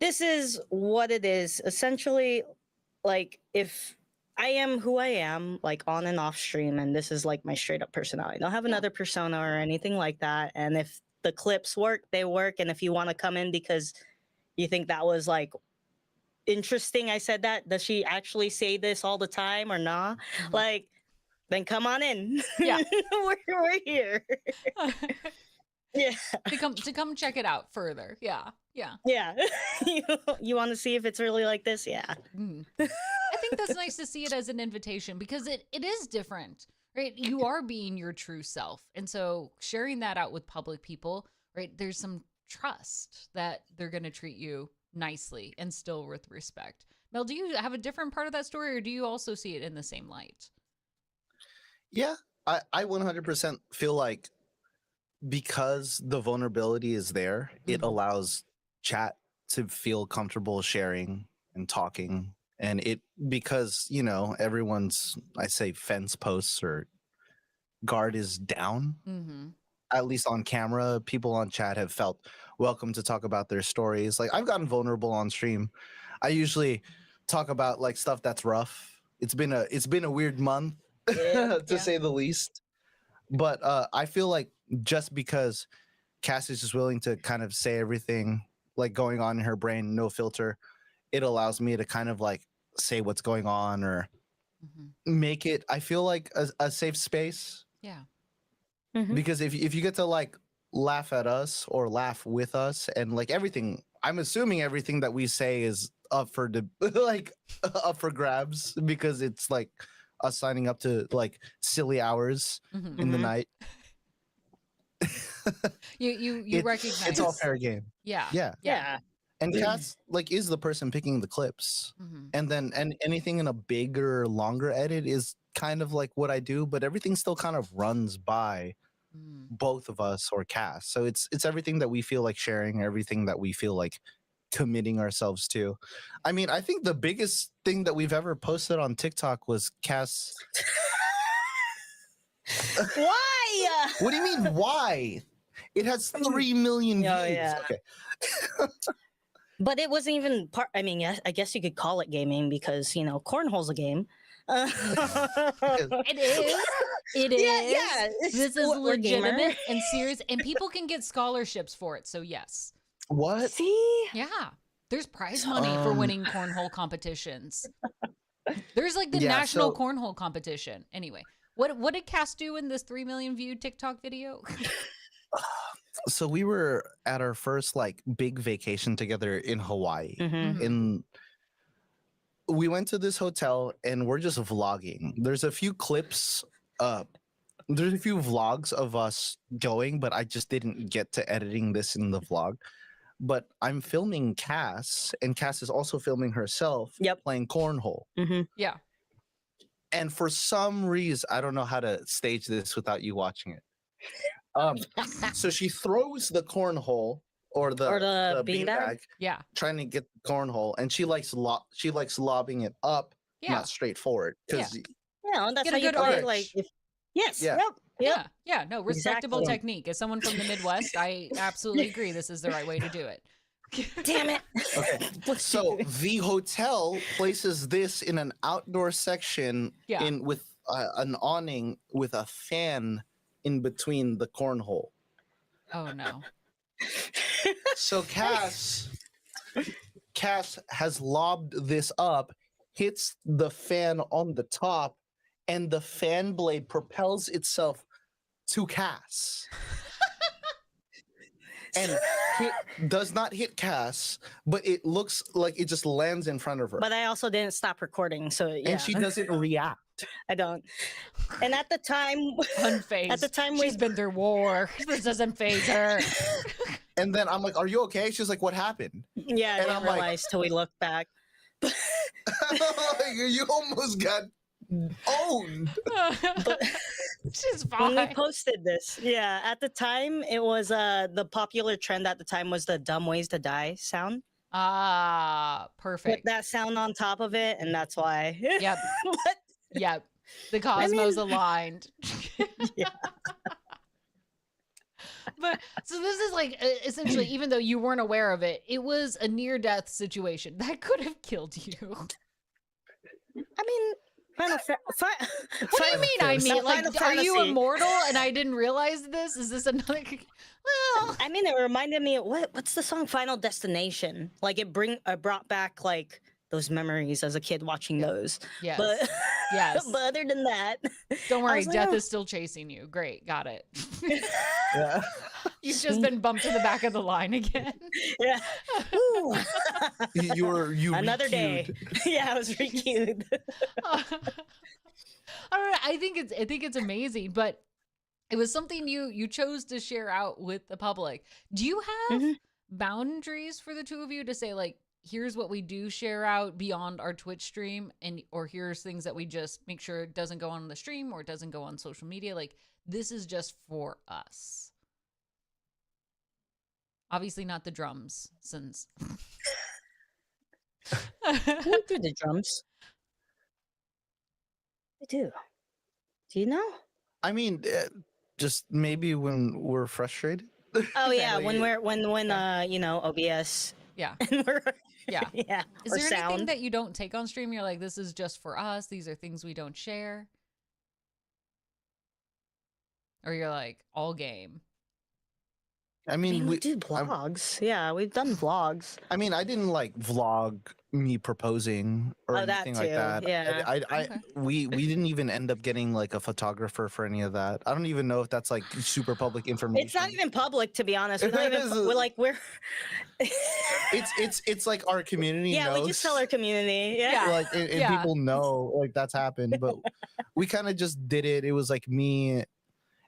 this is what it is. Essentially, like if I am who I am, like on and off stream, and this is like my straight up personality. I don't have Yeah. another persona or anything like that. And if the clips work, they work. And if you want to come in because you think that was like interesting, I said that. Does she actually say this all the time or not? Mhm. Like, then come on in. Yeah. we're here. Yeah. to come check it out further. Yeah. Yeah. you want to see if it's really like this? Yeah. Mm. I think that's nice to see it as an invitation because it is different, right? You are being your true self. And so sharing that out with public people, right? There's some trust that they're going to treat you nicely and still with respect. Mel, do you have a different part of that story or do you also see it in the same light? Yeah, I 100% feel like because the vulnerability is there, it Mhm. allows chat to feel comfortable sharing and talking. And it, because, everyone's, I say, fence posts or guard is down, Mm-hmm. at least on camera, people on chat have felt welcome to talk about their stories. Like I've gotten vulnerable on stream. I usually talk about like stuff that's rough. It's been a weird month Yeah, to say the least. But I feel like just because Cass is just willing to kind of say everything like going on in her brain, no filter, it allows me to kind of like say what's going on or Mm-hmm. make it, I feel like a safe space. Yeah. Mhm. Because if you get to like laugh at us or laugh with us and like everything, I'm assuming everything that we say is up for like up for grabs because it's like us signing up to like silly hours Mm-hmm. in the Mhm. night. You It- recognize It's all fair game. Yeah. Yeah. Yeah. And Cass like is the person picking the clips. And then anything in a bigger, longer edit is kind of like what I do, but everything still kind of runs by both of us or Cass. So it's everything that we feel like sharing, everything that we feel like committing ourselves to. I mean, I think the biggest thing that we've ever posted on TikTok was Cass. Why? What do you mean why? It has 3 million views. Oh, yeah. Okay. But it wasn't even part. I mean, yes, I guess you could call it gaming because cornhole's a game. It is. It is. Yeah. This is we're gamer. legitimate and serious, and people can get scholarships for it. So yes, What? See? yeah. There's prize money for winning cornhole competitions. There's like the Yeah, national so- cornhole competition. Anyway, what did Cass do in this 3 million view TikTok video? So we were at our first like big vacation together in Hawaii. Mhm. And we went to this hotel and we're just vlogging. There's a few clips there's a few vlogs of us going, but I just didn't get to editing this in the vlog. But I'm filming Cass, and Cass is also filming herself playing cornhole. Mhm. Yeah. And for some reason, I don't know how to stage this without you watching it. So she throws the cornhole or the beanbag, Yeah. trying to get the cornhole, and she likes lobbing it up, Yeah. not straight forward. Because Yeah, and that's Get how a you good play. arch. Like, yes. Yeah. Yep. Yeah. Yeah. No, respectable Exactly. technique. As someone from the Midwest, I absolutely agree. This is the right way to do it. Damn it. okay, so the hotel places this in an outdoor section Yeah. with an awning with a fan in between the cornhole. Oh no. So Cass has lobbed this up, hits the fan on the top, and the fan blade propels itself to Cass. And does not hit Cass, but it looks like it just lands in front of her. But I also didn't stop recording, so yeah. And she doesn't react. I don't. And at the time, Unfazed. At the time she's we- been through war. This doesn't phase her. And then I'm like, "Are you okay?" She's like, "What happened?" yeah, I And didn't I'm like- realize till we looked back. You almost got owned. She's When we fine. posted this, yeah, at the time it was the popular trend at the time was the dumb ways to die sound. Ah, Put perfect. that sound on top of it, and that's why. Yep. But Yep. The cosmos aligned. Yeah. But so this is like essentially, even though you weren't aware of it, it was a near-death situation that could have killed you. I mean, What do you mean? I mean, like, Final are you Fantasy. immortal and I didn't realize this? Is this another? Well, I mean, it reminded me of what's the song Final Destination? Like it brought back like those memories as a kid watching those. yes, But yes. but other than that, Don't worry, was like, death oh. is still chasing you. Great, got it. Yeah. You've just been bumped to the back of the line again. yeah. Ooh. You Another day. requeued. Yeah, I was requeued. I don't know. I think it's amazing, but it was something you chose to share out with the public. Do you have Mhm. boundaries for the two of you to say like, here's what we do share out beyond our Twitch stream, or here's things that we just make sure it doesn't go on the stream or it doesn't go on social media? Like, this is just for us. Obviously not the drums, since Who do the drums? I do. Do you know? I mean, just maybe when we're frustrated. Oh yeah, Like, when OBS yeah. and we're Yeah. yeah. Is or there anything sound. that you don't take on stream? You're like, this is just for us. These are things we don't share. Or you're like, all game. I I mean, mean, we do I'm- vlogs. Yeah, we've done vlogs. I mean, I didn't like vlog me proposing or Oh, that anything like too, that. yeah. I Okay. we didn't even end up getting like a photographer for any of that. I don't even know if that's like super public information. It's not even public, to be honest. We're, not It even, is. we're It's like our community yeah, knows. we just tell our community. Yeah. Yeah. Like and Yeah. people know like that's happened, but we kind of just did it. It was like me,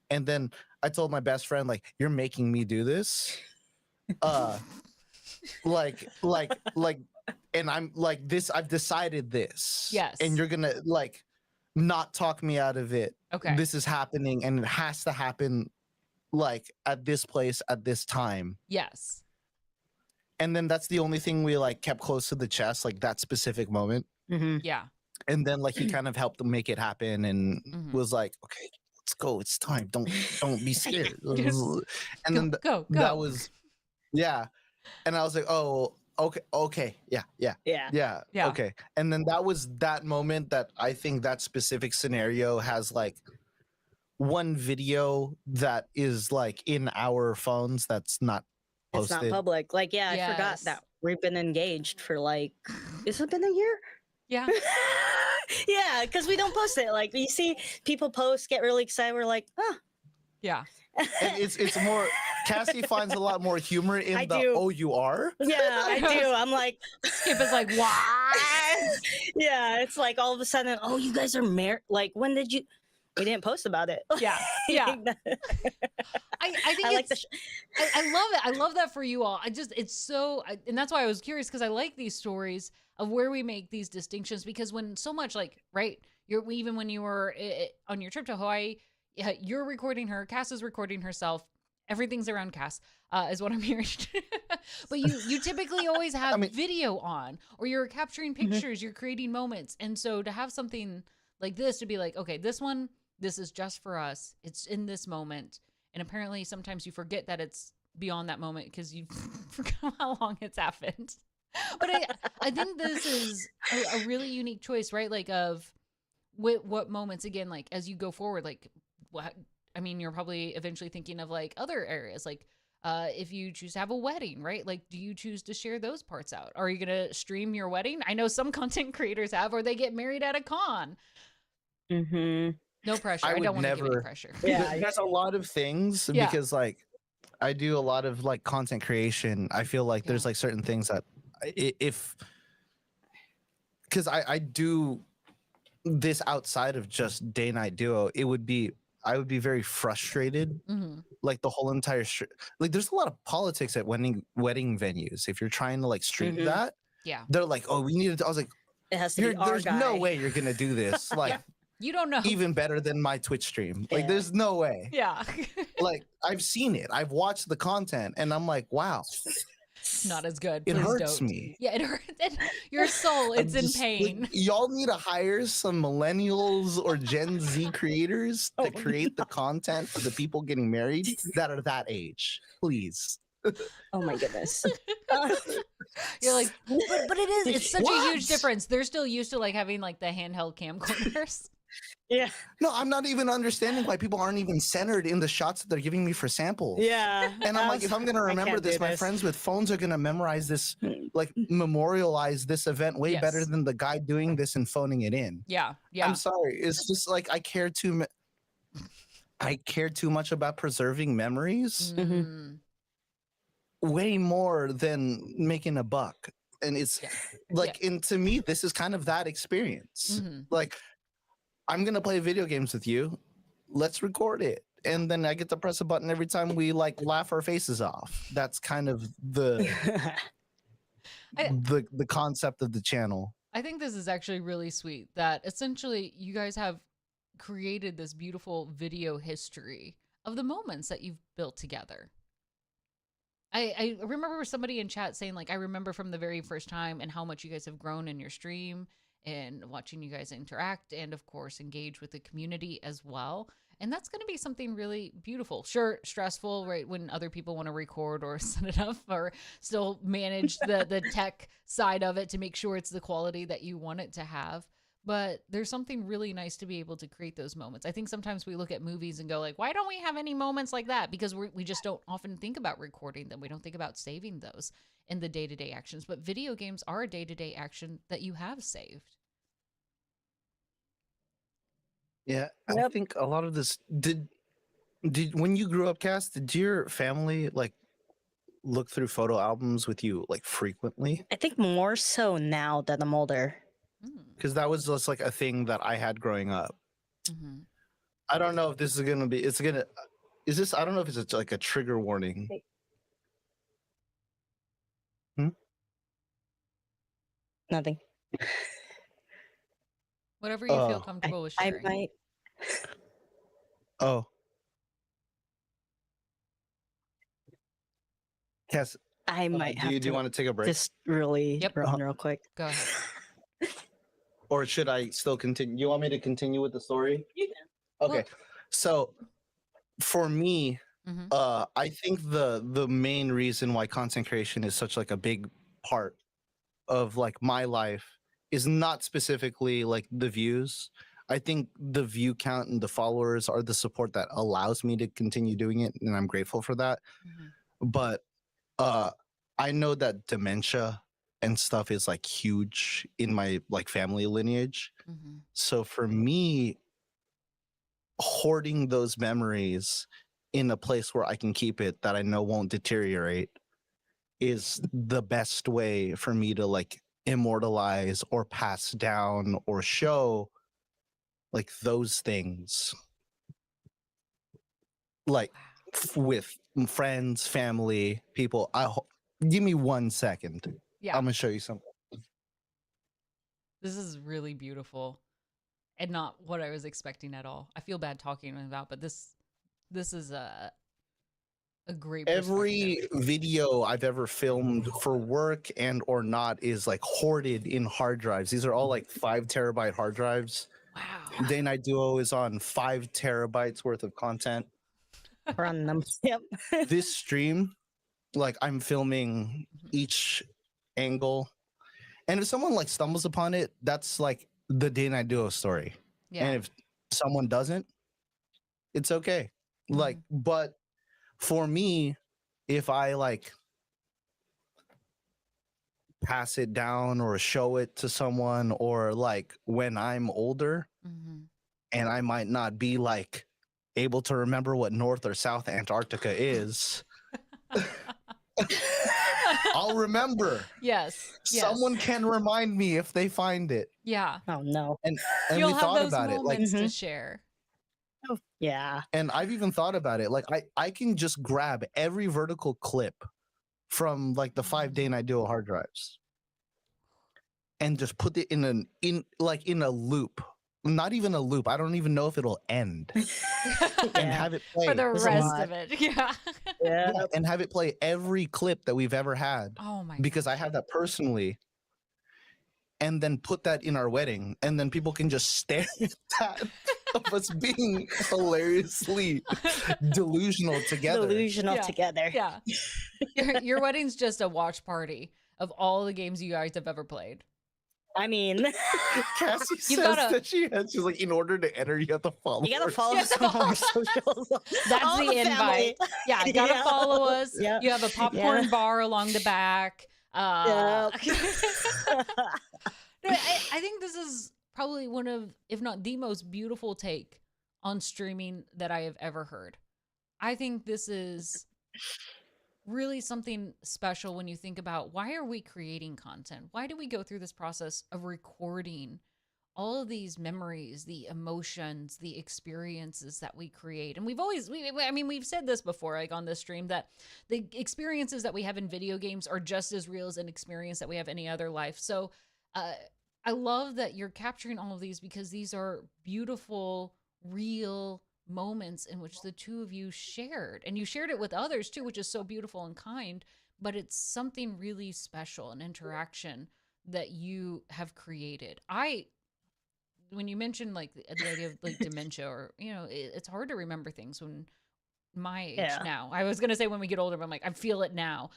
and then I told my best friend like, "You're making me do this." like and I'm like this, I've decided this. Yes. And you're gonna like not talk me out of it. Okay. This is happening and it has to happen like at this place at this time. Yes. And then that's the only thing we like kept close to the chest, like that specific moment. Mm-hmm. Yeah. And then like he kind of helped them make it happen and Mhm. was like, okay, let's go, it's time, don't be scared. Just And then go. that was, yeah. And I was like, oh, okay, yeah, Yeah. okay. And then that was that moment that I think that specific scenario has like one video that is like in our phones that's not It's posted. not public. Like, yeah, I forgot Yes. that we've been engaged for like, has it been a year? Yeah. Yeah, because we don't post it. Like, you see people post, get really excited. We're like, oh. Yeah. And it's more, Cassie finds a lot more humor in I the do. "oh, you are." Yeah, I do. I'm like, Skip is like, what? yeah, it's like all of a sudden, oh, you guys are married. Like, when did you? We didn't post about it. Yeah. Yeah. I think I like it's, I love it. I love that for you all. It's so, and that's why I was curious because I like these stories of where we make these distinctions because when so much like, right, even when you were on your trip to Hawaii, you're recording her, Cass is recording herself. Everything's around Cass, is what I'm hearing. But you typically always have video on, or you're capturing pictures, you're creating moments. And so to have something like this, to be like, okay, this is just for us. It's in this moment. And apparently sometimes you forget that it's beyond that moment because you forgot how long it's happened. But I think this is a really unique choice, right? Like of what moments, again, like as you go forward, like what, I mean, you're probably eventually thinking of like other areas, like if you choose to have a wedding, right? Like, do you choose to share those parts out? Are you going to stream your wedding? I know some content creators have, or they get married at a con. Mm-hmm. No pressure. I I don't would want to give any never- pressure. Yeah. There's a lot of things Yeah. because like I do a lot of like content creation. I feel like there's Yeah. like certain things that if because I do this outside of just day night duo, I would be very frustrated. Hmm. Like the whole entire like there's a lot of politics at wedding venues. If you're trying to like stream Mhm. that, Yeah. they're like, oh, we need to. I was like, It has to be our there's guy. no way you're gonna do this. Like You don't know. even better than my Twitch stream. Like Yeah. there's no way. Yeah. Like I've seen it. I've watched the content, and I'm like, wow, Not as good. it Please hurts don't. me. Yeah, it hurts. Your soul, I'm it's in just, like, pain. y'all need to hire some millennials or Gen Z creators Oh, to create the content for the people getting married that are that age, please. Oh my goodness. You're like, but it is. It's such a huge What? difference. They're still used to like having like the handheld camcorders. Yeah. No, I'm not even understanding why people aren't even centered in the shots that they're giving me for samples. Yeah. And I'm like, if I'm gonna I remember can't do this, my friends with phones are gonna memorize this, like memorialize this event way better Yes. than the guy doing this and phoning it in. Yeah. Yeah. I'm sorry. It's just like I care too much about preserving memories Mm. way more than making a buck. And it's Yeah. like, and to me, this is kind of that experience. Mhm. Like, I'm gonna play video games with you. Let's record it. And then I get to press a button every time we like laugh our faces off. That's kind of the the concept of the channel. I think this is actually really sweet that essentially you guys have created this beautiful video history of the moments that you've built together. I remember somebody in chat saying like, I remember from the very first time and how much you guys have grown in your stream and watching you guys interact and of course engage with the community as well. And that's going to be something really beautiful. Sure, stressful, right? When other people want to record or set it up or still manage the tech side of it to make sure it's the quality that you want it to have. But there's something really nice to be able to create those moments. I think sometimes we look at movies and go like, why don't we have any moments like that? Because we just don't often think about recording them. We don't think about saving those in the day-to-day actions. But video games are a day-to-day action that you have saved. Yeah, I Yep. think a lot of this did when you grew up, Cass, did your family like look through photo albums with you like frequently? I think more so now that I'm older. Because that was just like a thing that I had growing up. Mm-hmm. I don't know if this is gonna be. Is this? I don't know if it's like a trigger warning. Nothing. Whatever you feel Uh, comfortable with I sharing. might. oh, Cass, I might do have you to want to take a break, just really Yep. run real quick. Go ahead. or should I still continue? You want me to continue with the story? You can. Okay. Well- So, for me, Hmm. I think the main reason why content creation is such like a big part of like my life is not specifically like the views. I think the view count and the followers are the support that allows me to continue doing it, and I'm grateful for that. Hmm. But I know that dementia and stuff is like huge in my like family lineage. Hmm. So for me, hoarding those memories in a place where I can keep it that I know won't deteriorate is the best way for me to like immortalize or pass down or show like those things, like with friends, family, people. Give me 1 second. Yeah. I'm gonna show you something. This is really beautiful and not what I was expecting at all. I feel bad talking about, but this is a great Every perspective. video I've ever filmed for work and or not is like hoarded in hard drives. These are all like 5 terabyte hard drives. Wow. Day Night Duo is on 5 terabytes worth of content. Run them. Yep. This stream, like I'm filming each angle, and if someone like stumbles upon it, that's like the Day Night Duo story. Yeah. And if someone doesn't, it's okay. Like, but for me, if I like pass it down or show it to someone, or like when I'm older Hmm. and I might not be like able to remember what North or South Antarctica is, I'll remember. Yes. Yes. Someone can remind me if they find it. Yeah. Oh no. And You'll we have thought those about it. Like, moments to Mhm. share. Oh, yeah. and I've even thought about it. Like I can just grab every vertical clip from like the 5 Day Night Duo hard drives and just put it in a loop. Not even a loop. I don't even know if it'll end. And Yeah. have it play For the There's a rest lot. of it. Yeah. Yeah. Yeah, and have it play every clip that we've ever had, Oh my because I gosh. have that personally, and then put that in our wedding, and then people can just stare at that of us being hilariously delusional together. Delusional Yeah. together. Yeah. Your wedding's just a watch party of all the games you guys have ever played. I mean, Cassie You says gotta- that she's like, in order to enter, you have to follow. you gotta her. follow Yeah. us on our socials. That's All the family. invite. Yeah, you gotta Yeah. follow us. Yeah. You have a popcorn Yeah. bar along the back. No, I think this is probably one of, if not the most beautiful take on streaming that I have ever heard. I think this is really something special when you think about, why are we creating content? Why do we go through this process of recording all of these memories, the emotions, the experiences that we create? And we've said this before, like on this stream, that the experiences that we have in video games are just as real as an experience that we have any other life. So I love that you're capturing all of these, because these are beautiful, real moments in which the two of you shared, and you shared it with others too, which is so beautiful and kind. But it's something really special, an interaction that you have created. When you mentioned like the idea of like dementia, or it's hard to remember things when my age now. I was gonna say when we get older, but I'm like, I feel it now.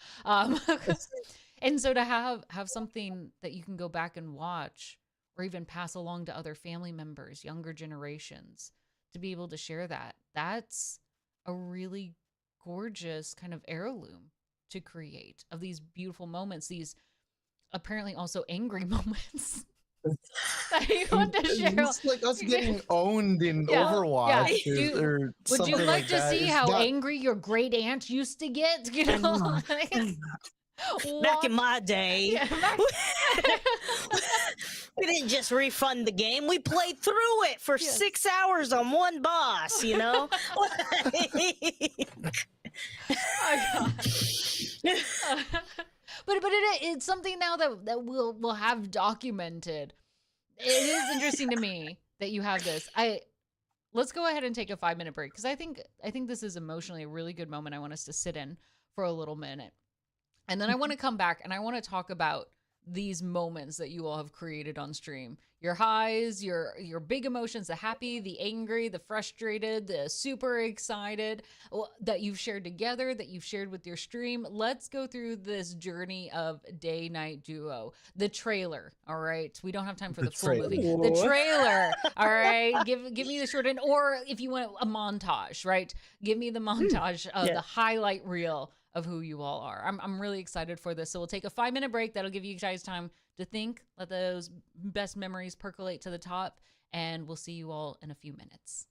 And so to have something that you can go back and watch, or even pass along to other family members, younger generations, to be able to share that's a really gorgeous kind of heirloom to create, of these beautiful moments, these apparently also angry moments that you want to share. It's like us getting owned in Yeah, Overwatch yeah. or Would something you like to that. see It's how not- angry your great aunt used to get? You know, Back in my day, Yeah, we didn't just refund the game. We played through it for Yes. 6 hours on one boss, you know? Oh my gosh. it's something now that we'll have documented. It is interesting to me that you have this. Let's go ahead and take a 5-minute break because I think this is emotionally a really good moment. I want us to sit in for a little minute. And then I want to come back and I want to talk about these moments that you all have created on stream. Your highs, your big emotions, the happy, the angry, the frustrated, the super excited that you've shared together, that you've shared with your stream. Let's go through this journey of Day Night Duo. The trailer, all right? We don't have time for the full movie. The trailer, all right? Give me the short end, or if you want a montage, right? Give me the montage of the highlight reel of who you all are. I'm really excited for this. So we'll take a 5-minute break. That'll give you guys time to think, let those best memories percolate to the top, and we'll see you all in a few minutes.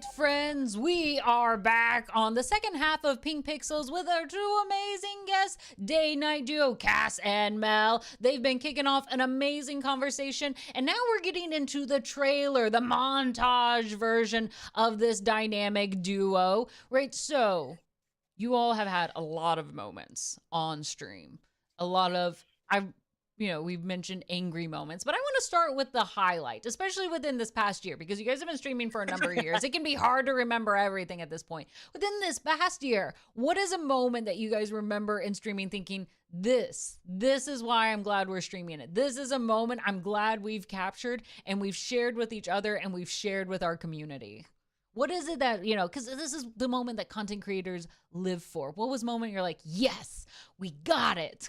right, friends, we are back on the second half of Pink Pixels with our two amazing guests, day-night duo Cass and Mel. They've been kicking off an amazing conversation, and now we're getting into the trailer, the montage version of this dynamic duo, right? So, you all have had a lot of moments on stream. A lot of, we've mentioned angry moments, but I want to start with the highlight, especially within this past year, because you guys have been streaming for a number of years. It can be hard to remember everything at this point. Within this past year, what is a moment that you guys remember in streaming thinking, this is why I'm glad we're streaming it. This is a moment I'm glad we've captured and we've shared with each other and we've shared with our community. What is it that, because this is the moment that content creators live for. What was a moment you're like, yes, we got it?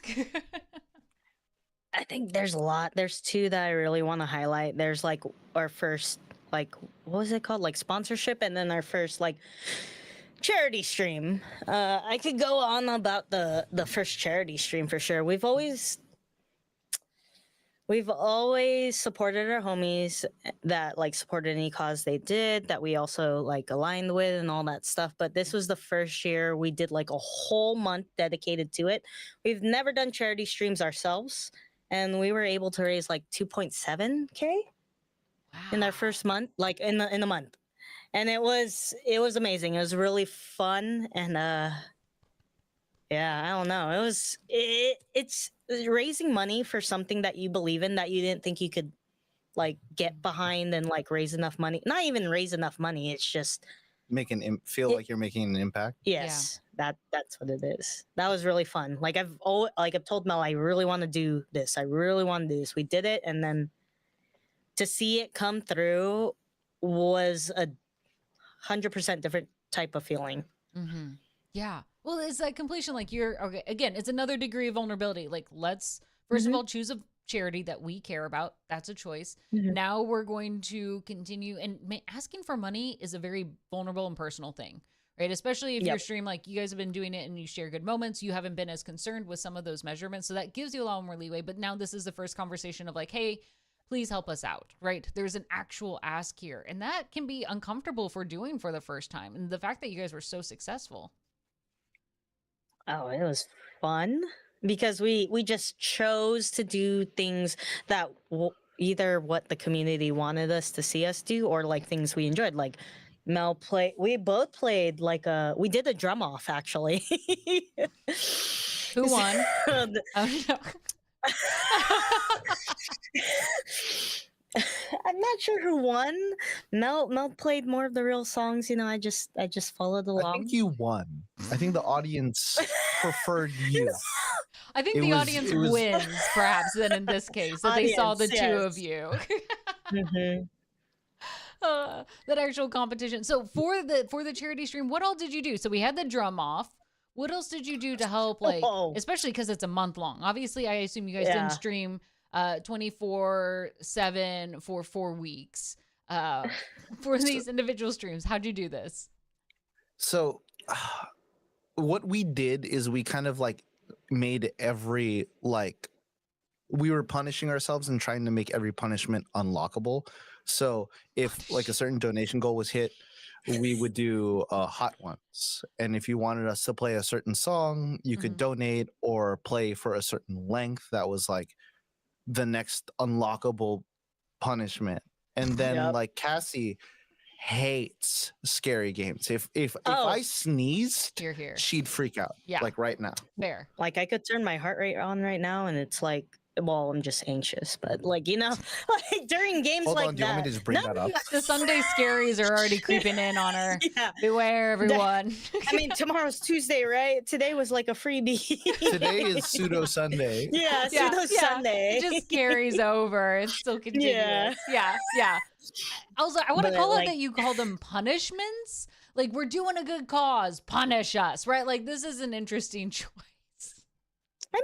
I think there's a lot. There's two that I really want to highlight. There's like our first, like, what was it called? Like sponsorship, and then our first like charity stream. I could go on about the first charity stream for sure. We've always supported our homies that like supported any cause they did, that we also like aligned with and all that stuff. But this was the first year we did like a whole month dedicated to it. We've never done charity streams ourselves, and we were able to raise like 2.7K in our first month, like in the month. And it was amazing. It was really fun, and yeah, I don't know. It's raising money for something that you believe in, that you didn't think you could like get behind and like raise enough money. Not even raise enough money. It's just feel like you're making an impact. yes, that's what it is. That was really fun. Like I've told Mel, I really want to do this. I really want to do this. We did it, and then to see it come through was a 100% different type of feeling. Mm-hmm. Yeah. Well, it's that completion. Like okay. Again, it's another degree of vulnerability. Like, let's first of all choose a charity that we care about. That's a choice. Now we're going to continue, and asking for money is a very vulnerable and personal thing, right? Especially if your stream, like you guys have been doing it and you share good moments, you haven't been as concerned with some of those measurements. So that gives you a lot more leeway. But now this is the first conversation of like, hey, please help us out, right? There's an actual ask here. And that can be uncomfortable for doing for the first time. And the fact that you guys were so successful. Oh, it was fun because we just chose to do things that either what the community wanted us to see us do, or like things we enjoyed. Like Mel we both played like we did a drum off actually. Who won? Oh no. I'm not sure who won. Mel played more of the real songs. I just followed along. I think you won. I think the audience preferred you. I think the audience wins, perhaps, then in this case, that they saw the two of you. That actual competition. So for the charity stream, what all did you do? So we had the drum off. What else did you do to help, like, especially because it's a month long? Obviously, I assume you guys didn't stream 24/7 for 4 weeks for these individual streams. How'd you do this? So what we did is we kind of like made every we were punishing ourselves and trying to make every punishment unlockable. So if like a certain donation goal was hit, we would do hot ones, and if you wanted us to play a certain song, you could donate or play for a certain length. That was like the next unlockable punishment. And then like Cassie hates scary games. If I sneezed, Here. she'd freak out. Yeah. Like right now. Fair. Like I could turn my heart rate on right now, and it's like, well, I'm just anxious, but like, like during games Hold like on, do you want me to just bring that up? The Sunday scaries are already creeping in on her. Yeah. Beware, everyone. I mean, tomorrow's Tuesday, right? Today was like a freebie. Today is pseudo Sunday. Yeah, pseudo Sunday. It just carries over. It's still continuous. Yeah. Also, I want to call it that you call them punishments. Like, we're doing a good cause. Punish us, right? Like, this is an interesting choice. I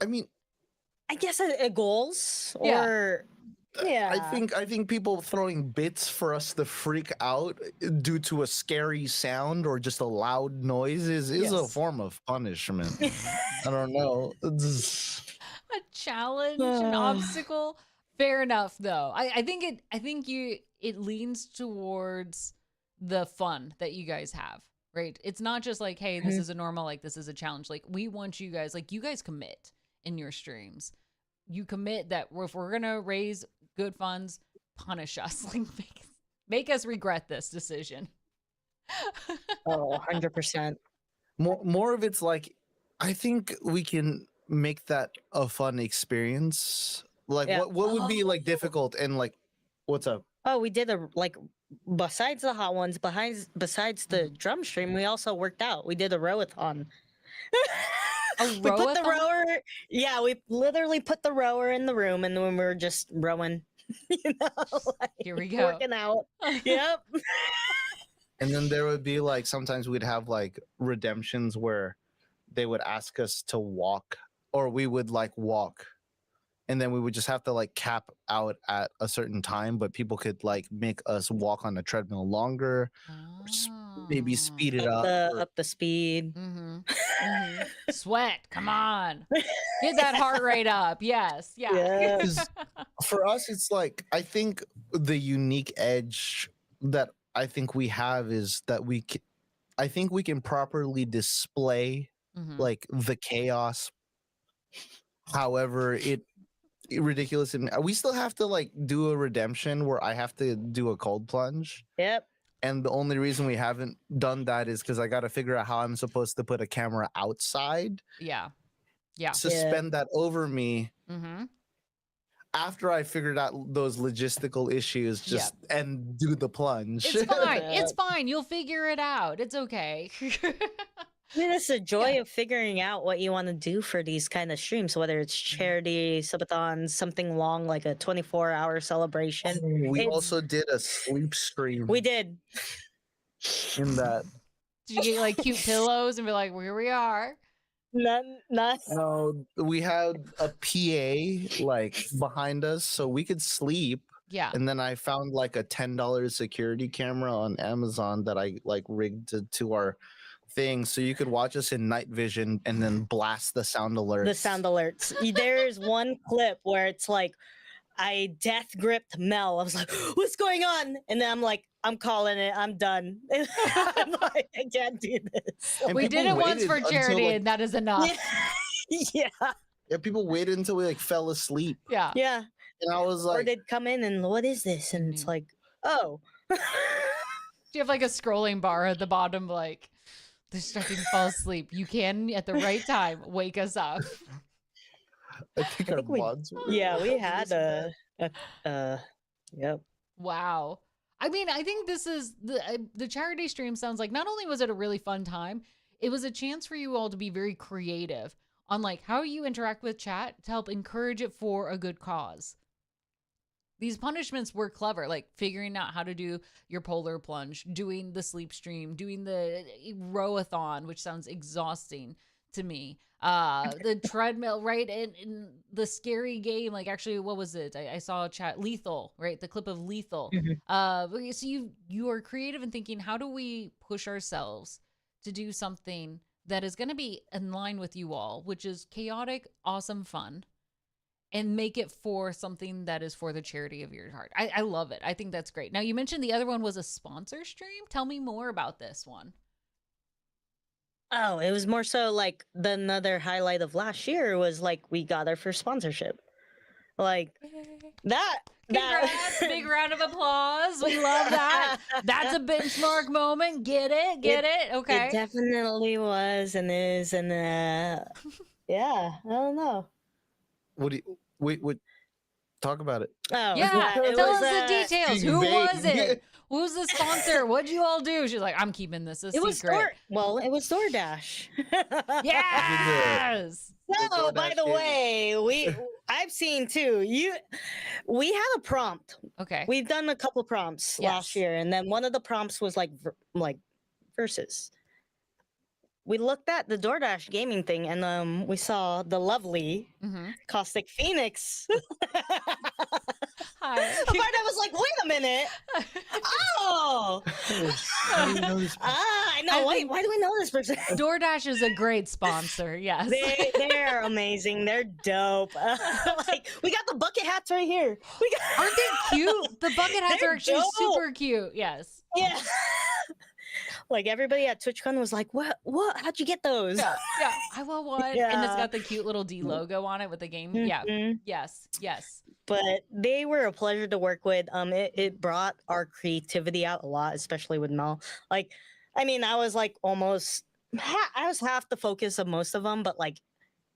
mean, I guess goals or I think people throwing bits for us to freak out due to a scary sound or just a loud noise is a form of punishment. I don't know. A challenge, an obstacle. Fair enough, though. I think it leans towards the fun that you guys have, right? It's not just like, hey, this is a normal, like this is a challenge. Like we want you guys, like you guys commit in your streams. You commit that if we're going to raise good funds, punish us. Like make us regret this decision. Oh, 100%. More of it's like, I think we can make that a fun experience. Like Yeah. what would be like difficult and like, what's up? Oh, we did like besides the hot ones, besides the drum stream, we also worked out. We did a rowathon. We put the rowathon? rower. Yeah, we literally put the rower in the room, and then we were just rowing. You know, like, Here we go. working out. Yep. And then there would be like, sometimes we'd have like redemptions where they would ask us to walk, or we would like walk, and then we would just have to like cap out at a certain time, but people could like make us walk on the treadmill longer, maybe speed it up. Up the speed. Sweat, come on. Get that heart rate up. Yes. Yeah. Yeah. 'Cause for us, it's like, I think the unique edge that I think we have is that I think we can properly display like the chaos. However, ridiculous, and we still have to like do a redemption where I have to do a cold plunge. Yep. And the only reason we haven't done that is because I got to figure out how I'm supposed to put a camera outside. Yeah. Yeah. Suspend that over me. Mm-hmm. After I figured out those logistical issues, just and do the plunge. It's fine. It's fine. You'll figure it out. It's okay. I mean, it's the joy of figuring out what you want to do for these kind of streams, whether it's charity, subathons, something long like a 24-hour celebration. We It's- also did a sleep stream We did. in that. Did you get like cute pillows and be like, here we are? Not No, we had a PA like behind us so we could sleep. Yeah. And then I found like a $10 security camera on Amazon that I like rigged to our thing so you could watch us in night vision and then blast the sound alerts. the sound alerts. There's one clip where it's like I death gripped Mel. I was like, "What's going on?" And then I'm like, "I'm calling it. I'm done." I'm like, "I can't do this." And We did it people once for waited until, charity, like- and that is enough. Yeah, Yeah, people waited until we like fell asleep. Yeah. yeah. And I was Or like, they'd come in and what is this? And it's like, oh. Do you have like a scrolling bar at the bottom, like they're starting to fall asleep? You can, at the right time, wake us up. I think our we- mods were. Yeah, we had yep. Wow. I mean, I think this is the charity stream sounds like not only was it a really fun time, it was a chance for you all to be very creative on like how you interact with chat to help encourage it for a good cause. These punishments were clever, like figuring out how to do your polar plunge, doing the sleep stream, doing the rowathon, which sounds exhausting to me. The treadmill, right? And the scary game, like actually, what was it? I saw a chat, Lethal, right? The clip of Lethal. So you are creative in thinking, how do we push ourselves to do something that is going to be in line with you all, which is chaotic, awesome fun, and make it for something that is for the charity of your heart. I love it. I think that's great. Now, you mentioned the other one was a sponsor stream. Tell me more about this one. Oh, it was more so like another highlight of last year was like we got our first sponsorship. Like that. Congrats, big round of applause. We love that. That's a benchmark moment. Get it? Okay. It definitely was and is, and yeah, I don't know. What do you wait? Talk about it. Oh, Yeah, it tell was, us the details. Who vague. was it? Who's the sponsor? What'd you all do? She's like, I'm keeping this a It was secret. it was DoorDash. Yes. So, by DoorDash the game. way, I've seen too. We had a prompt. Okay. We've done a couple prompts last Yes. year, and then one of the prompts was like versus. We looked at the DoorDash gaming thing, and we saw the lovely Mhm. Caustic Phoenix. Hi. I was like, wait a minute. Oh, How do you know this? I know. I Why think- do we know this person? DoorDash is a great sponsor. Yes. They're amazing. They're dope. Like we got the bucket hats right here. We got Aren't they cute? The bucket hats They're are actually dope. super cute. Yes. yeah. Like everybody at TwitchCon was like, what? How'd you get those? Yeah, yeah. I want one. And it's Yeah. got the cute little D logo on it with the game. Yeah. Mhm. Yes. Yes. But they were a pleasure to work with. It brought our creativity out a lot, especially with Mel. Like, I mean, I was like I was half the focus of most of them, but like,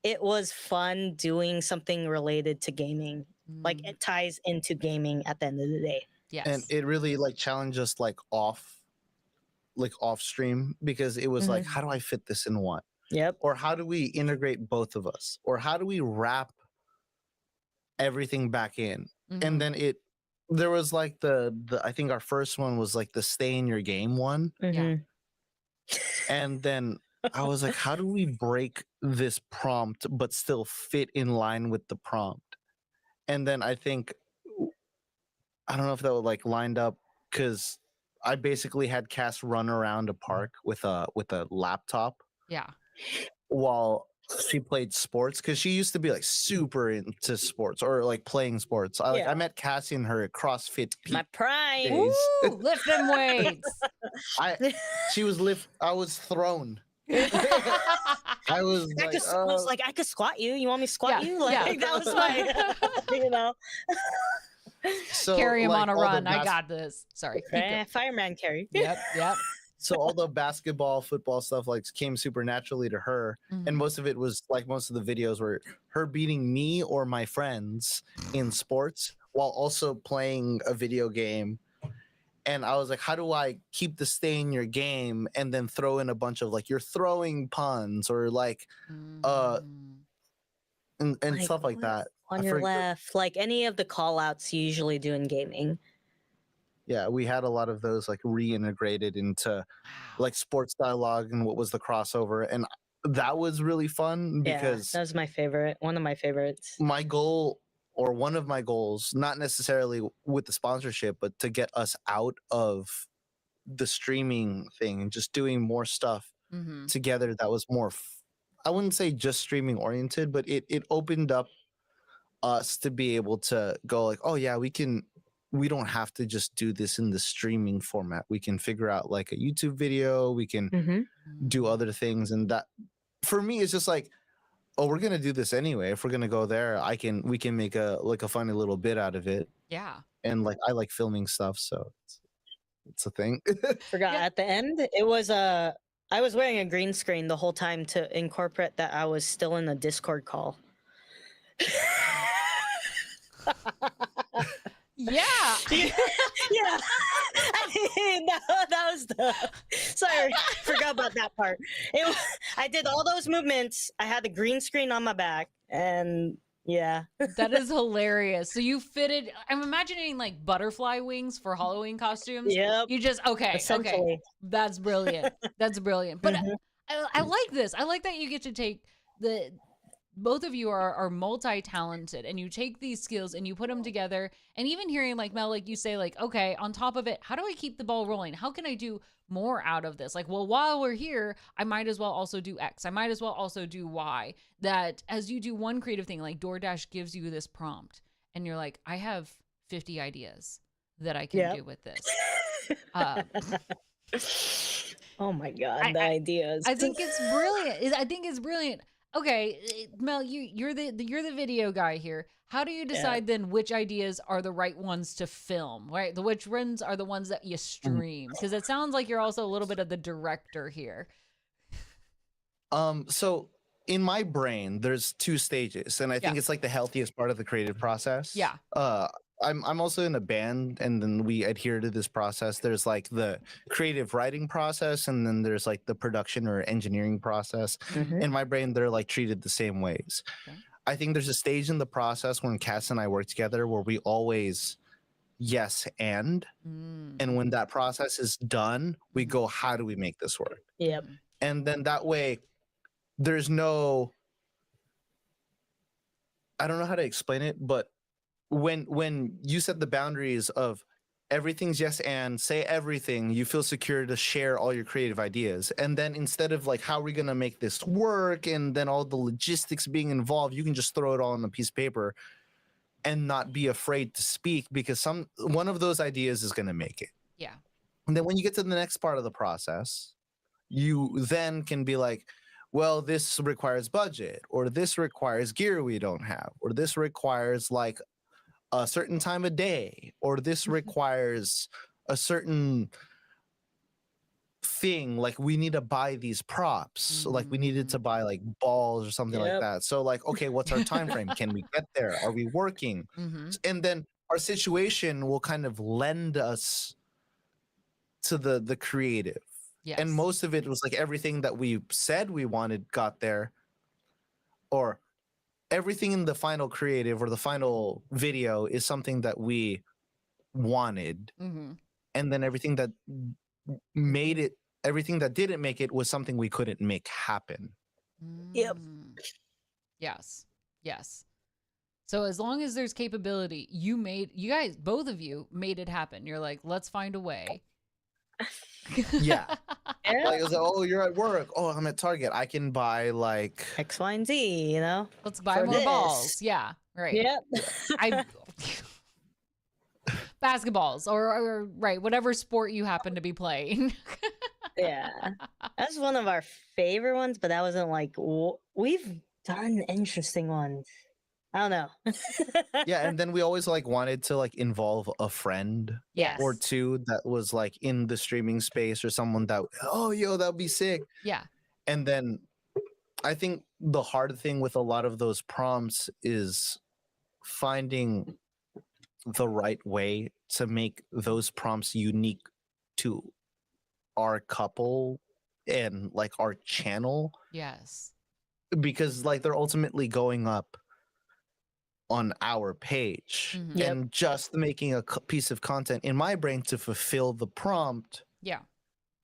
it was fun doing something related to gaming. Like, Mm, it ties into gaming at the end of the day. yes. And it really like challenged us like off stream, because it was like, Mhm. how do I fit this in one? Yep. Or how do we integrate both of us? Or how do we wrap everything back in? Mhm. And then there was like the I think our first one was like the stay in your game one. Mhm. And then I was like, how do we break this prompt but still fit in line with the prompt? And then I think, I don't know if that would like lined up, because I basically had Cass run around a park with a laptop Yeah. while she played sports, because she used to be like super into sports or like playing sports. Yeah. I met Cassie in her CrossFit My peak prime. days. Ooh, lift them weights. I was thrown. I was I like, was like, I could squat you. You want me to squat Yeah, you? Like yeah. that was my, you know. so Carry him like, on a all the run. I bas- got this. Sorry. Keep go- Fireman carry. Yep. Yep. So all the basketball, football stuff like came super naturally to her, Mhm. and most of it was like most of the videos were her beating me or my friends in sports while also playing a video game. And I was like, how do I keep the stay in your game and then throw in a bunch of like you're throwing puns or like Mm. and Like, stuff like what? that. On I your forget- left, like any of the call outs you usually do in gaming. Yeah, we had a lot of those like reintegrated into Wow. like sports dialogue and what was the crossover, and that was really fun because that was my favorite. One of my favorites. my goal, or one of my goals, not necessarily with the sponsorship, but to get us out of the streaming thing and just doing more stuff Mhm. together that was more I wouldn't say just streaming oriented, but it opened up us to be able to go like, oh yeah, we don't have to just do this in the streaming format. We can figure out like a YouTube video, we can Mm-hmm. do other things. And that for me is just like, oh, we're gonna do this anyway. If we're gonna go there, we can make a funny little bit out of it. Yeah. And like I like filming stuff, so it's a thing. Forgot Yeah. at the end, it was I was wearing a green screen the whole time to incorporate that I was still in a Discord call. Yeah. Yeah. that was the. Sorry, forgot about that part. I did all those movements. I had the green screen on my back, and yeah. That is hilarious. So you fitted, I'm imagining like butterfly wings for Halloween costumes. Yep. You just, okay. Essentially. That's brilliant. That's brilliant. But Mhm. I like this. I like that you get to take both of you are multi-talented, and you take these skills and you put them together. And even hearing like Mel, like you say, like, okay, on top of it, how do I keep the ball rolling? How can I do more out of this? Like, well, while we're here, I might as well also do X. I might as well also do Y. That as you do one creative thing, like DoorDash gives you this prompt and you're like, I have 50 ideas that I can Yep. do with this. Uh, Oh my god, I- the ideas. I think it's brilliant. I think it's brilliant. Okay, Mel, you're the video guy here. How do you decide then which ideas are the right ones to film? Right, which ones are the ones that you stream? Because it sounds like you're also a little bit of the director here. So in my brain, there's two stages, and I think Yeah. it's like the healthiest part of the creative process. Yeah. I'm also in a band, and then we adhere to this process. There's like the creative writing process, and then there's like the production or engineering process. Mhm. In my brain, they're like treated the same ways. Okay. I think there's a stage in the process when Cass and I work together where we always yes and when that process is done, we go, how do we make this work? Yep. And then that way there's no, I don't know how to explain it, but when you set the boundaries of everything's yes and say everything, you feel secure to share all your creative ideas. And then instead of like, how are we going to make this work, and then all the logistics being involved, you can just throw it all on a piece of paper and not be afraid to speak, because one of those ideas is going to make it. Yeah. And then when you get to the next part of the process, you then can be like, well, this requires budget, or this requires gear we don't have, or this requires like a certain time of day, or this requires a certain thing, like we need to buy these props. So like we needed to buy like balls or something like Yep. that. So like, okay, what's our time frame? Can we get there? Are we working? Mm-hmm. And then our situation will kind of lend us to the creative. Yes. And most of it was like everything that we said we wanted got there, or everything in the final creative or the final video is something that we wanted, Mm-hmm. and then everything that made it, everything that didn't make it was something we couldn't make happen. Yep. Yes. Yes. So as long as there's capability, you guys, both of you made it happen. You're like, let's find a way. Yeah. Yeah. Like, it was like, oh, you're at work. Oh, I'm at Target. I can buy like X, Y, and Z, you know? Let's buy For more this. balls. Yeah. Right. Yep. I basketballs or right, whatever sport you happen to be playing. Yeah. That's one of our favorite ones, but that wasn't like, we've done interesting ones. I don't know. yeah, and then we always like wanted to like involve a friend Yes. or two that was like in the streaming space, or someone that, oh, yo, that'd be sick. Yeah. And then I think the hard thing with a lot of those prompts is finding the right way to make those prompts unique to our couple and like our channel, Yes. because like they're ultimately going up on our page. Mhm. Yep. And just making a piece of content in my brain to fulfill the prompt, Yeah.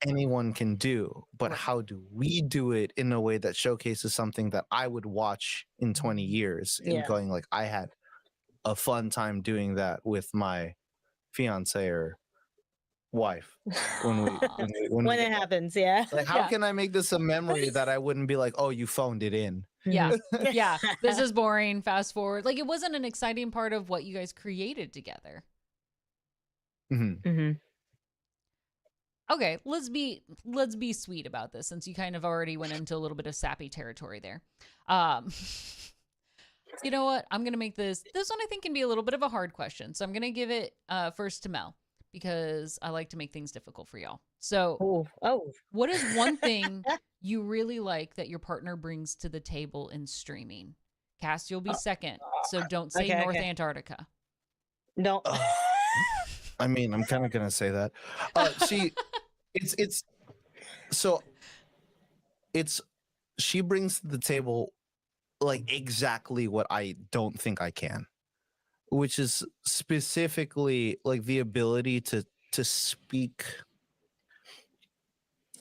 anyone can do. But Right. how do we do it in a way that showcases something that I would watch in 20 years and Yeah. going like, I had a fun time doing that with my fiance or wife when we when When it happens, yeah. like, how Yeah. can I make this a memory that I wouldn't be like, oh, you phoned it in? Yeah. Yeah. This is boring. Fast forward. Like it wasn't an exciting part of what you guys created together. Mhm. Mhm. Okay, let's be sweet about this, since you kind of already went into a little bit of sappy territory there. You know what? I'm gonna make this one I think can be a little bit of a hard question. So I'm gonna give it first to Mel, because I like to make things difficult for y'all. So Oh. what is one thing you really like that your partner brings to the table in streaming? Cass, you'll be second, so don't say Okay, North okay. Antarctica. No. I mean, I'm kind of gonna say that. She brings to the table like exactly what I don't think I can, which is specifically like the ability to speak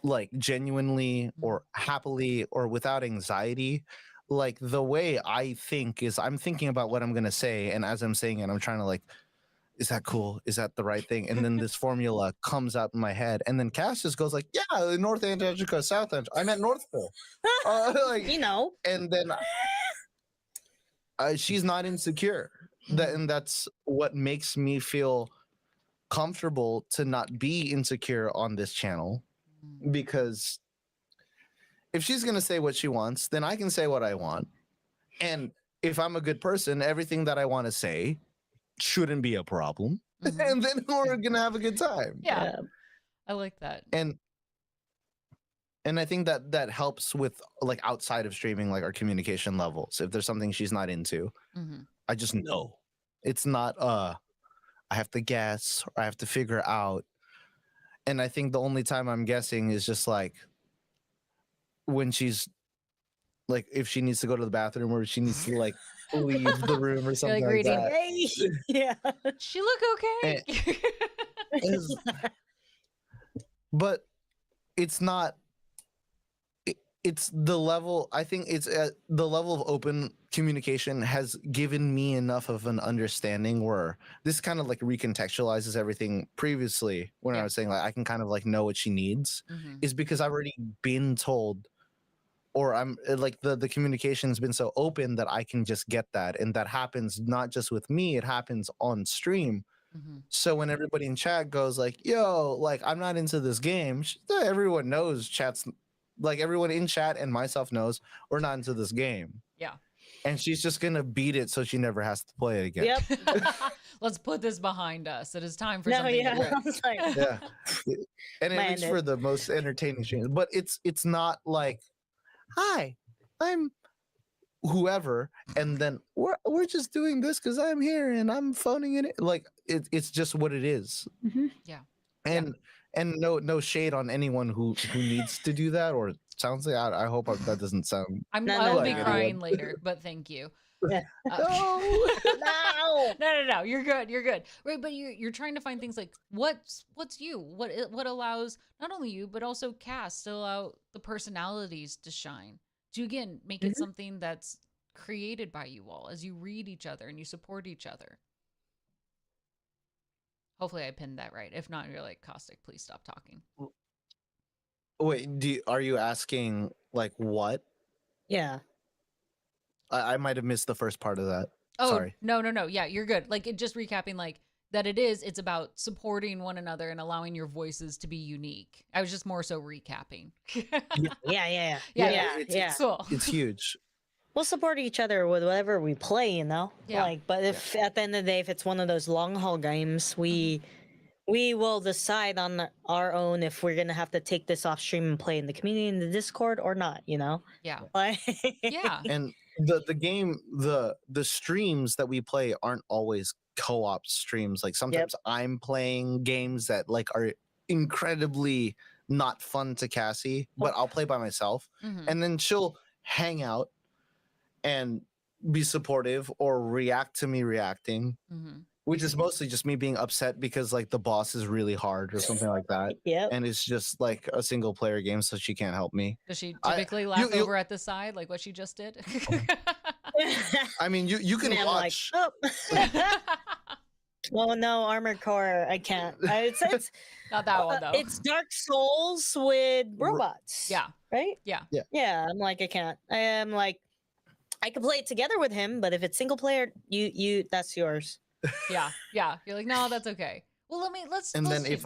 like genuinely or happily or without anxiety. Like the way I think is I'm thinking about what I'm gonna say, and as I'm saying it, I'm trying to like, is that cool? Is that the right thing? And then this formula comes out in my head, and then Cass just goes like, yeah, North Antarctica, South Antarctica. I meant North Pole. Like, You know. and then she's not insecure. And that's what makes me feel comfortable to not be insecure on this channel, because if she's going to say what she wants, then I can say what I want. And if I'm a good person, everything that I want to say shouldn't be a problem. Mhm. And then we're going to have a good time. Yeah, I like that. And I think that helps with like outside of streaming, like our communication levels. If there's something she's not into, Mhm. I just know. It's not I have to guess or I have to figure out. And I think the only time I'm guessing is just like when she's like, if she needs to go to the bathroom or she needs to like leave the room or something like reading. that. Hey. Yeah. She look okay. Is- but it's not it's the level, I think it's the level of open communication has given me enough of an understanding where this kind of like recontextualizes everything previously when I Yeah. was saying like I can kind of like know what she needs, Mhm. is because I've already been told, or I'm like the communication's been so open that I can just get that. And that happens not just with me, it happens on stream Mhm. So when everybody in chat goes like, "Yo, like I'm not into this game," everyone knows chat's like everyone in chat and myself knows we're not into this game. Yeah. And she's just gonna beat it so she never has to play it again. Yep. Let's put this behind us. It is time for No, something yeah. different. I was like, Yeah. And it Man, makes for the most entertaining streams. But it's not like, "Hi, I'm whoever," and then we're just doing this because I'm here and I'm phoning it in. Like it's just what it is. mhm. And no shade on anyone who needs to do that or sounds like I hope that doesn't sound I No, will be no. crying later, but thank you. Yeah. Uh, No. no. You're good. You're good. Right, but you're trying to find things like what's you? What allows not only you but also cast to allow the personalities to shine. To again make it Mhm. something that's created by you all as you read each other and you support each other. Hopefully I pinned that right. If not, you're like, Caustic, please stop talking. Wait, are you asking like what? Yeah. I might have missed the first part of that. Oh, Sorry. no. Yeah, you're good. Like it just recapping like that it's about supporting one another and allowing your voices to be unique. I was just more so recapping. Yeah. Yeah, it's Cool. it's huge. We'll support each other with whatever we play, you know? Yeah. Like, but if at the end of the day, if it's one of those long haul games, we will decide on our own if we're gonna have to take this off stream and play in the community in the Discord or not, you know? Yeah. Like Yeah. And the game the streams that we play aren't always co-op streams. Like sometimes I'm playing games that like are incredibly not fun to Cassie, but I'll play by myself. Mhm. And then she'll hang out and be supportive or react to me reacting, Mhm. which is mostly just me being upset because like the boss is really hard or something like that. Yep. And it's just like a single player game, so she can't help me. Does she I- typically laugh you- over at the side like what she just did? I mean, you can Man, like, watch. oh. Oh no, Armored Core, I can't. It's Not that one though. it's Dark Souls with robots. yeah. Right? Yeah. Yeah, I'm like I can't. I am like I can play it together with him, but if it's single player, you that's yours. Yeah. You're like, no, that's okay. Well, let's And then see. if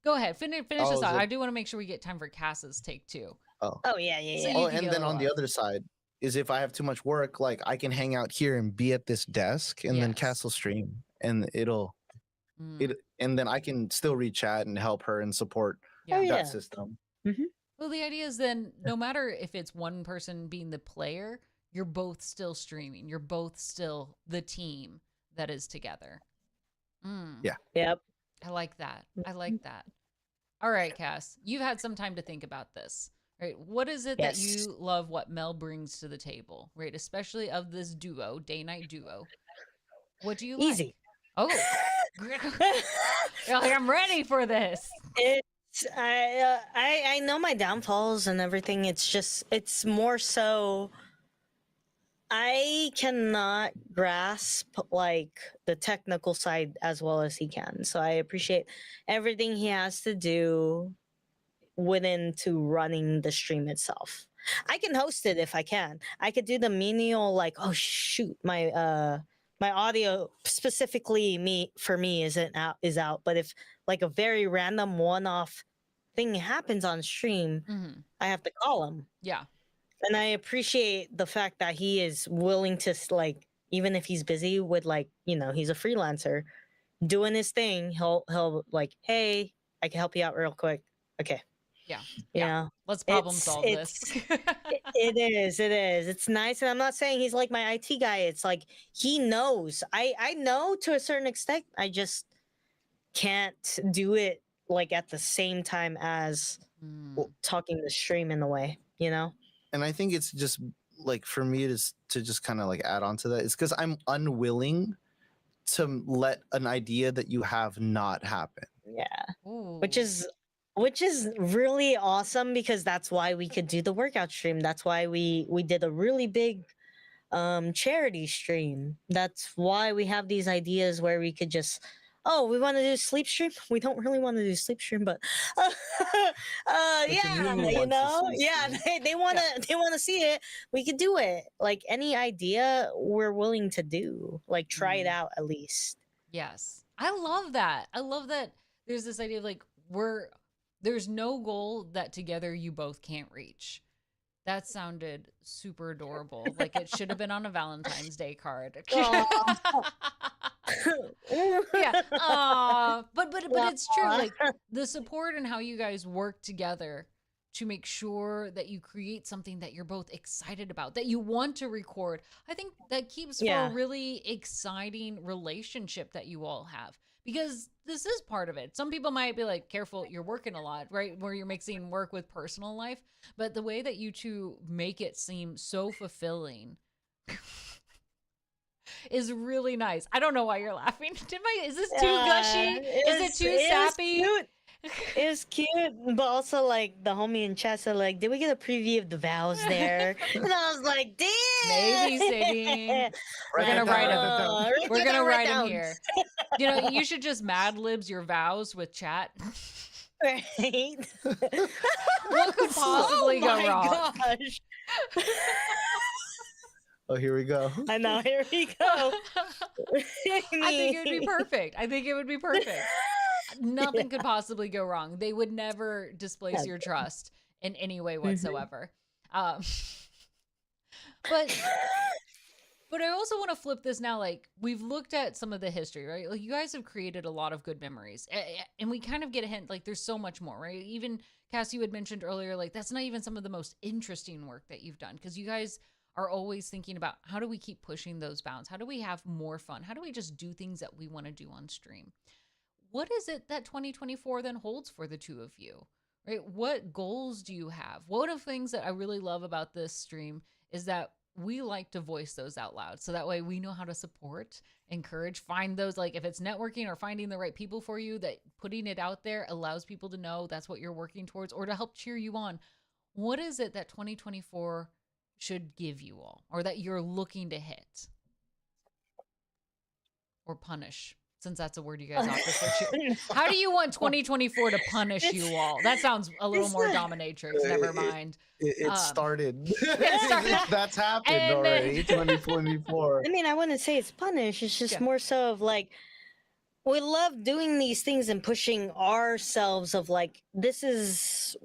Go ahead, finish this Oh, out. the- I do want to make sure we get time for Cass's take too. Oh yeah, yeah, So yeah. you oh, can and get a then on the little other side is if I have too much work, like I can hang out here and be at this desk, and then Yes. Castle stream, and it'll Mm, and then I can still read chat and help her and support yeah. Oh, yeah. that system. Well, the idea is then no matter if it's one person being the player, you're both still streaming. You're both still the team that is together. Mm, Yeah. Yep. I like that. I like that. All right, Cass, you've had some time to think about this. Right? What is it that Yes. you love what Mel brings to the table, right? Especially of this duo, day-night duo. What do you like? Easy. Oh, you're like, I'm ready for this. It's I know my downfalls and everything. It's more so I cannot grasp like the technical side as well as he can. So I appreciate everything he has to do within to running the out. I can host it if I can. I could do the menial like, oh shoot, my audio specifically for me is out. But if like a very random one-off thing happens on stream, Hmm. I have to call him. Yeah. And I appreciate the fact that he is willing to like, even if he's busy with like, he's a freelancer doing his thing, he'll like, hey, I can help you out real quick. Okay. Yeah. You Yeah. know, Let's problem It's- solve it's- this. it is. It's nice. And I'm not saying he's like my IT guy. It's like he knows. I know to a certain extent. I just can't do it like at the same time as Mm, talking the stream in a way, And I think it's just like for me to just kind of like add on to that. It's because I'm unwilling to let an idea that you have not happen. Yeah. ooh. Which is really awesome because that's why we could do the workout stream. That's why we did a really big charity stream. That's why we have these ideas where we could just we want to do sleep stream. We don't really want to do sleep stream, but yeah, community you wants to know, see yeah, stream. they want to see it. We could do it. Like any idea we're willing to do. Like try it Mhm. out at least. Yes. I love that. I love that there's this idea of like there's no goal that together you both can't reach. That sounded super adorable. Like it should have been on a Valentine's Day card. Yeah. But it's true. Like the support and how you guys work together to make sure that you create something that you're both excited about, that you want to record. I think that keeps for Yeah. a really exciting relationship that you all have. Because this is part of it. Some people might be like, careful, you're working a lot, right? Where you're mixing work with personal life. But the way that you two make it seem so fulfilling is really nice. I don't know why you're laughing. Is this too gushy? Is it too sappy? Cute. It was cute, but also like the homie in chat said, like, did we get a preview of the vows there? And I was like, damn. Babysitting. We're gonna write them. We're gonna write them here. You know, you should just Mad Libs your vows with chat. Right? What could possibly go wrong? Gosh. Oh, here we go. I know. Here we go. I think it would be perfect. I think it would be perfect. Nothing could possibly go wrong. They would never displace your trust in any way whatsoever. But I also want to flip this now. Like we've looked at some of the history, right? Like you guys have created a lot of good memories, and we kind of get a hint. Like there's so much more, right? Even Cassie, you had mentioned earlier, like that's not even some of the most interesting work that you've done because you guys are always thinking about how do we keep pushing those bounds? How do we have more fun? How do we just do things that we want to do on stream? What is it that 2024 then holds for the two of you, right? What goals do you have? One of the things that I really love about this stream is that we like to voice those out loud. So that way we know how to support, encourage, find those, like if it's networking or finding the right people for you, that putting it out there allows people to know that's what you're working towards or to help cheer you on. What is it that 2024 should give you all or that you're looking to hit or punish? Since that's a word you guys often switch. How do you want 2024 to punish you all? That sounds a little more dominatrix. Never mind. It started. started. That's happened And already. then- 2024. I mean, I wouldn't say it's punish. It's just Yeah. more so of like, we love doing these things and pushing ourselves of like, this is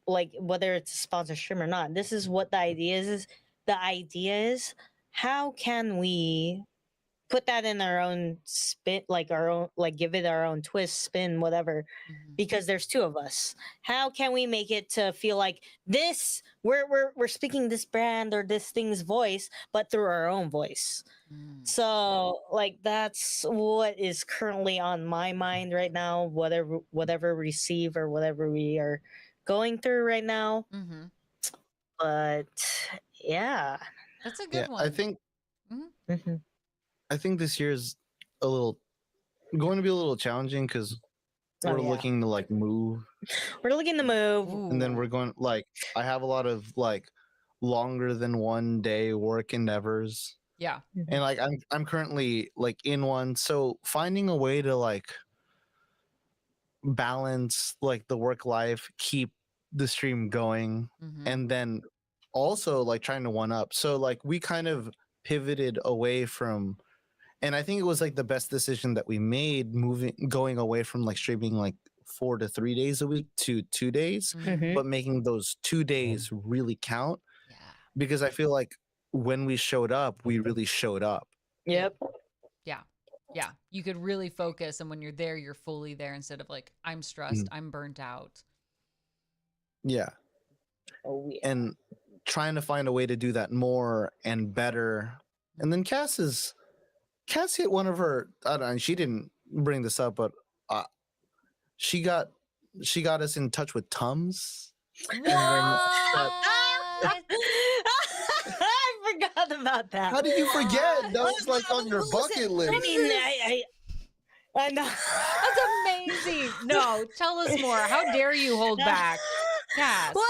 like, whether it's a sponsored stream or not, this is what the idea is. The idea is, how can we put that in our own spin, like our own, like give it our own twist, spin, whatever, because there's two of us. How can we make it to feel like this, we're speaking this brand or this thing's voice, but through our own voice? So like that's what is currently on my mind right now, whatever receive or whatever we are going through right now. Mm-hmm. But yeah. That's a good one. I think Mhm. I think this year's going to be a little challenging because Oh, we're yeah. looking to like move, We're looking to move. and then we're going like I have a lot of like longer than 1 day work endeavors, yeah. and like I'm currently like in one, so finding a way to like balance like the work life, keep the stream going, Mhm. and then also like trying to one up. So like we kind of pivoted away from, and I think it was like the best decision that we made, going away from like streaming like 4 to 3 days a week to 2 days, Mhm. but making those 2 days really count, Yeah. because I feel like when we showed up, we really showed up. Yep. Yeah. You could really focus, and when you're there, you're fully there instead of like, I'm stressed, I'm burnt out. Yeah. Oh yeah. And trying to find a way to do that more and better. And then Cass hit one of her, I don't know, she didn't bring this up, but she got us in touch with Tums. And then I forgot about that. how did you forget? That was like on your bucket list. I mean, I know. That's amazing. No, tell us more. How dare you hold back? Cass. Well,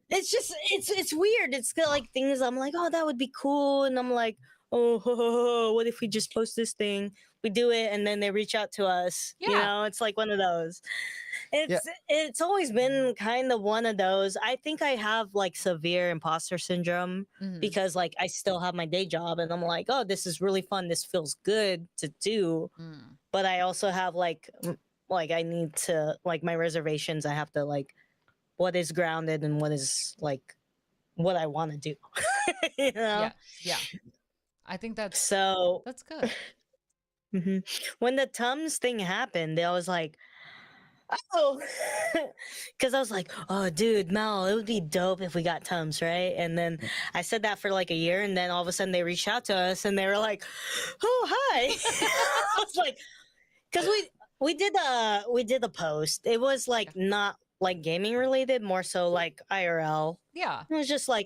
it's just it's weird. It's got like things I'm like, oh, that would be cool, and I'm like, oh, what if we just post this thing? We do it, and then they reach out to us. You Yeah. know, it's like one of those. Yeah. It's always been kind of one of those. I think I have like severe imposter syndrome Mhm. because like I still have my day job, and I'm like, oh, this is really fun. This feels good to do. Mm. But I also have like I need to like my reservations. I have to like what is grounded and what is like what I want to do. You know. Yeah. Yeah. I think So that's good. mhm. When the Tums thing happened, I was like, oh, because I was like, oh, dude, Mel, it would be dope if we got Tums, right? And then I said that for like a year, and then all of a sudden they reached out to us, and they were like, oh, hi. I was like, because we did the post. It was like not like gaming related, more so like IRL. Yeah. It was just like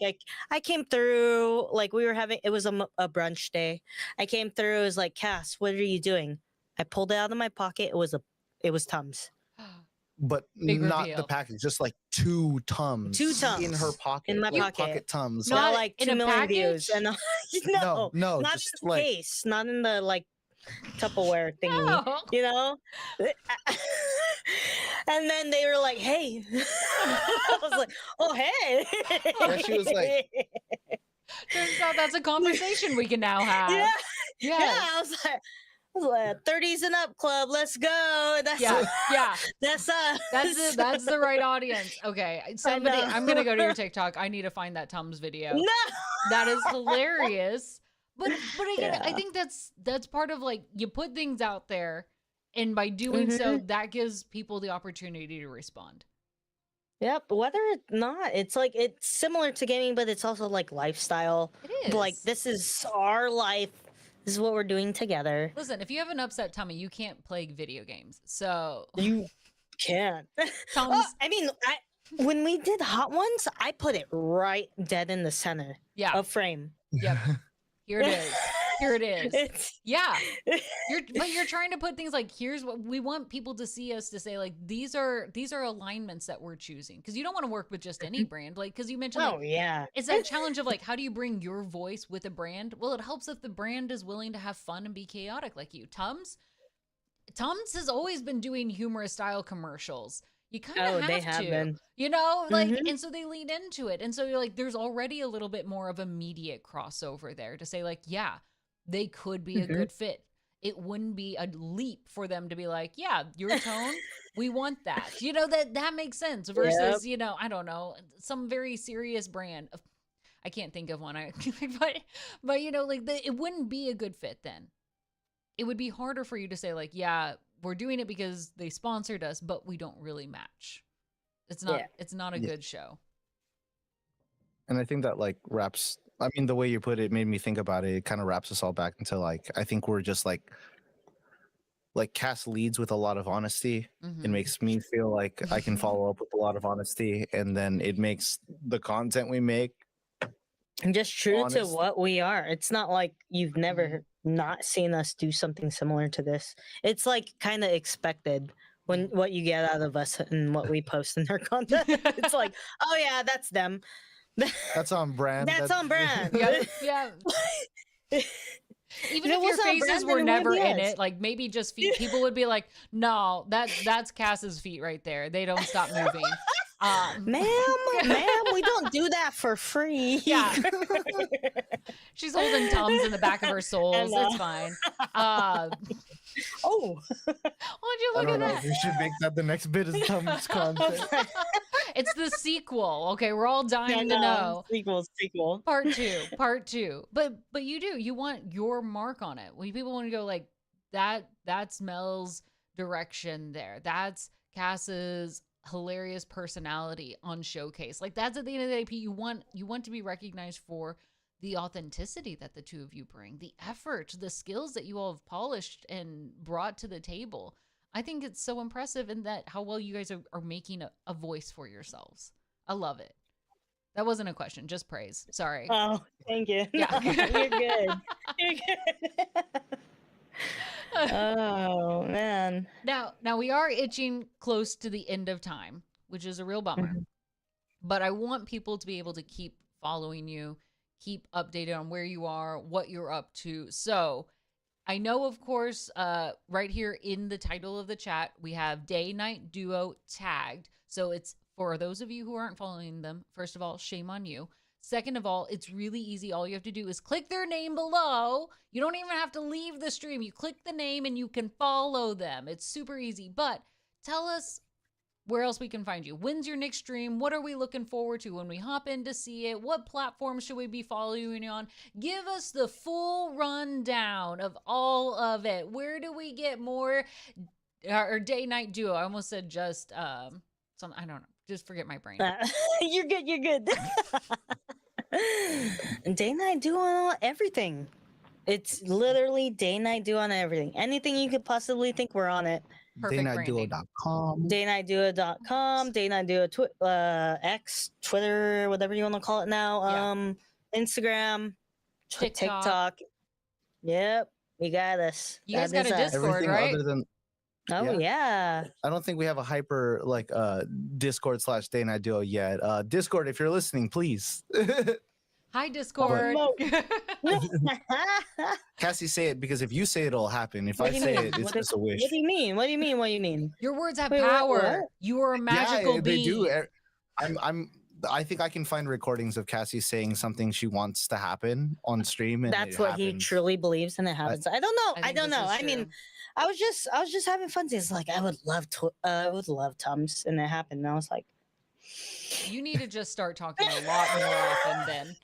I came through, like we were having, it was a brunch day. I came through, it was like, Cass, what are you doing? I pulled it out of my pocket. It was Tums. But Big not reveal. the package, just like 2 Tums. Two in her Tums pocket. in my like pocket. Tums. Not Not like in 2 a million views. package? And No, not just in the like case, not in the like Tupperware thingy. No. You know? And then they were like, hey. I was like, oh, hey. Yeah, she was like- Turns out that's a conversation we can now have. yeah. Yes. Yeah, I was like 30s and up club, let's go. That's Yeah. Yeah. that's us. That's the right audience. Okay. Somebody, know. I'm gonna go to your TikTok. I need to find that Tums video. No. That is hilarious. But again, I Yeah. think that's part of like you put things out there, and by doing so, that gives people the opportunity to respond. Yep, whether or not it's like it's similar to gaming, but it's also like lifestyle. It is Like this is our life. This is what we're doing together. Listen, if you have an upset tummy, you can't play video games. So You can't. Tums, I mean, when we did Hot Ones, I put it right dead in the center yeah, of frame. yep. Here it is. Here it is. It's Yeah. You're trying to put things like, here's what we want people to see us to say, like these are alignments that we're choosing, because you don't want to work with just any brand, like because you mentioned oh yeah. it's that challenge of like, how do you bring your voice with a brand? Well, it helps if the brand is willing to have fun and be chaotic like you. Tums has always been doing humorous style commercials. You kind of Oh, they have to, been. you know, like, Mhm. and so they lean into it. And so you're like, there's already a little bit more of immediate crossover there to say like, yeah, they could be a good fit. It wouldn't be a leap for them to be like, yeah, your tone, we want that. You know, that makes sense versus, you know, I don't know, some very serious brand. I can't think of one. But you know, like it wouldn't be a good fit then. It would be harder for you to say like, yeah, we're doing it because they sponsored us, but we don't really match. It's not. Yeah. It's not a good show. And I think that like wraps. I mean, the way you put it made me think about it. It kind of wraps us all back into like I think we're just like Cass leads with a lot of honesty. Mhm. It makes me feel like I can follow up with a lot of honesty, and then it makes the content we make. And just true to Honest. what we are. It's not like you've never not seen us do something similar to this. It's like kind of expected when what you get out of us and what we post in our content. It's like, oh yeah, that's them. That's on brand. That's on brand. Yeah. Yeah. Even If it if your wasn't on faces brand, were then it never wouldn't in be us. it, like maybe just feet, people would be like, "No, that's Cass's feet right there. They don't stop moving." Ma'am, we don't do that for free. Yeah. She's holding Tums in the back of her soles. know. It's fine. Oh, Why'd you I look don't at know. that? We should make that the next bit is Tom's content. It's the sequel. Okay, we're all dying to know. Sequel. Part two. But you want your mark on it. When people want to go like that's Mel's direction there. That's Cass's hilarious personality on Showcase. Like that's at the end of the day, you want to be recognized for the authenticity that the two of you bring, the effort, the skills that you all have polished and brought to the table. I think it's so impressive in that how well you guys are making a voice for yourselves. I love it. That wasn't a question, just praise. Sorry. Oh, thank you. Yeah. No, you're good. You're good. Oh man. Now we are itching close to the end of time, which is a real bummer. Mhm. But I want people to be able to keep following you, keep updated on where you are, what you're up to. So I know, of course, right here in the title of the chat, we have Day Night Duo tagged. So it's for those of you who aren't following them. First of all, shame on you. Second of all, it's really easy. All you have to do is click their name below. You don't even have to leave the stream. You click the name and you can follow them. It's super easy. But tell us where else we can find you. When's your next stream? What are we looking forward to when we hop in to see it? What platform should we be following you on? Give us the full rundown of all of it. Where do we get more or Day Night Duo? I almost said just some, I don't know. Just forget my brain. You're good. You're good. Day night do on everything. It's literally day night do on everything. Anything you could possibly think, we're on it. Perfect branding. Daynightduo.com. Daynightduo.com, Daynightduo X, Twitter, whatever you want to call it now. Yeah. Instagram, TikTok. TikTok. Yep, we got us. You guys That got is a us. Discord, Everything right? other than Oh yeah. I don't think we have a hyper like Discord / Day Night Duo yet. Discord, if you're listening, please. Hi, Discord. Cassie, say it, because if you say it, it'll happen. If What I do you say mean? it, it's What just a wish. What do you mean? What do you mean? What do you mean? Your words have Wait, what- power. what? You are a magical yeah, being. they do. I think I can find recordings of Cassie saying something she wants to happen on stream, and That's it what he happens. truly believes, and it happens. I don't know. I think don't this know. is I mean, true. I was just having fun. It's like I would love Tums, and it happened. And I was like, You need to just start talking a lot more often then.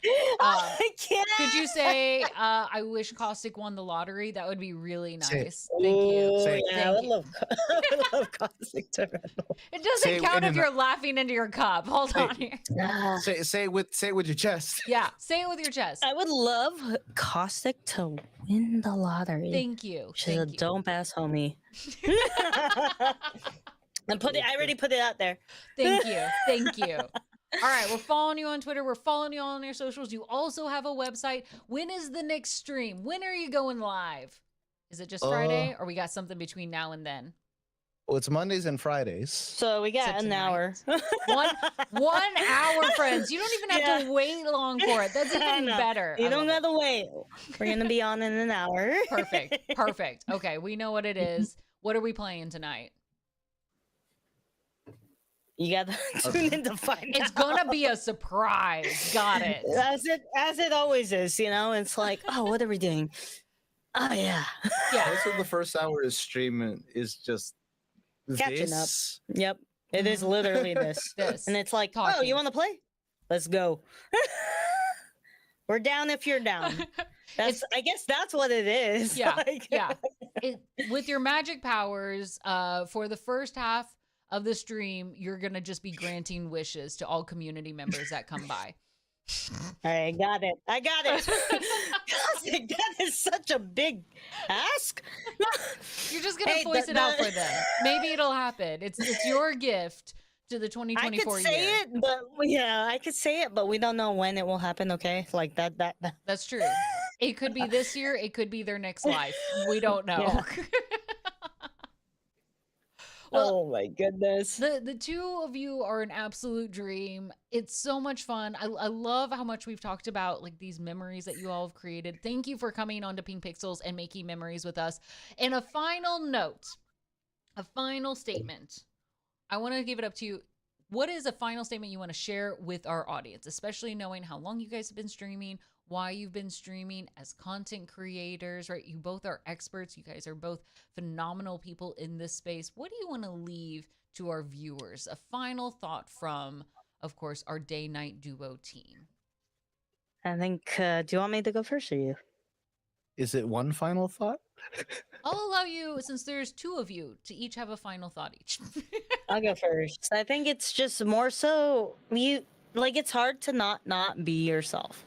I can't. Could you say, I wish Caustic won the lottery? That would be really Say it. nice. Thank you. Say- Yeah, I Thank would you. love, I would love Caustic to It doesn't Say it count in if an- you're laughing into your cup. Hold Say- on here. run. Say it with your chest. Yeah, say it with your chest. I would love Caustic to win the lottery. Thank you. She's a Thank you. dope ass homie. And I already put it out there. Thank you. Thank you. All right, we're following you on Twitter. We're following you on your socials. You also have a website. When is the next stream? When are you going live? Is it just Friday, or we got something between now and then? Well, it's Mondays and Fridays. So we got So an hour. One hour, friends. You don't even have to Yeah. wait long for it. That's I even know. better. You I don't love it. gotta wait. We're gonna be on in an hour. Perfect. Perfect. Okay, we know what it is. What are we playing tonight? You gotta tune in to find It's out. gonna be a surprise. Got it. As it always is, you know. It's like, oh, what are we doing? Oh yeah. Yeah. Also, the first hour is streaming is just Catching up. this. Yep. It is literally this. This. And it's like, oh, Talking. you want to play? Let's go. We're down if you're down. I guess that's what it is. Yeah, Like- yeah. With your magic powers, for the first half of the stream, you're gonna just be granting wishes to all community members that come by. All right, got it. I got it. Gosh, that is such a big ask. You're just gonna Hey, voice it out for them. Maybe it'll happen. It's your gift to the I 2024 could say year. it, but yeah, I could say it, but we don't know when it will happen. Okay, like that. That's true. It could be this year. It could be their next life. We don't know. Well, Oh my goodness. the two of you are an absolute dream. It's so much fun. I love how much we've talked about like these memories that you all have created. Thank you for coming on to Pink Pixels and making memories with us. And a final note, a final statement. I want to give it up to you. What is a final statement you want to share with our audience, especially knowing how long you guys have been streaming, why you've been streaming as content creators, right? You both are experts. You guys are both phenomenal people in this space. What do you want to leave to our viewers? A final thought from, of course, our Day Night Duo team. I think. Do you want me to go first or you? Is it one final thought? I'll allow you, since there's two of you, to each have a final thought each. I'll go first. I think it's just more so it's hard to not be yourself.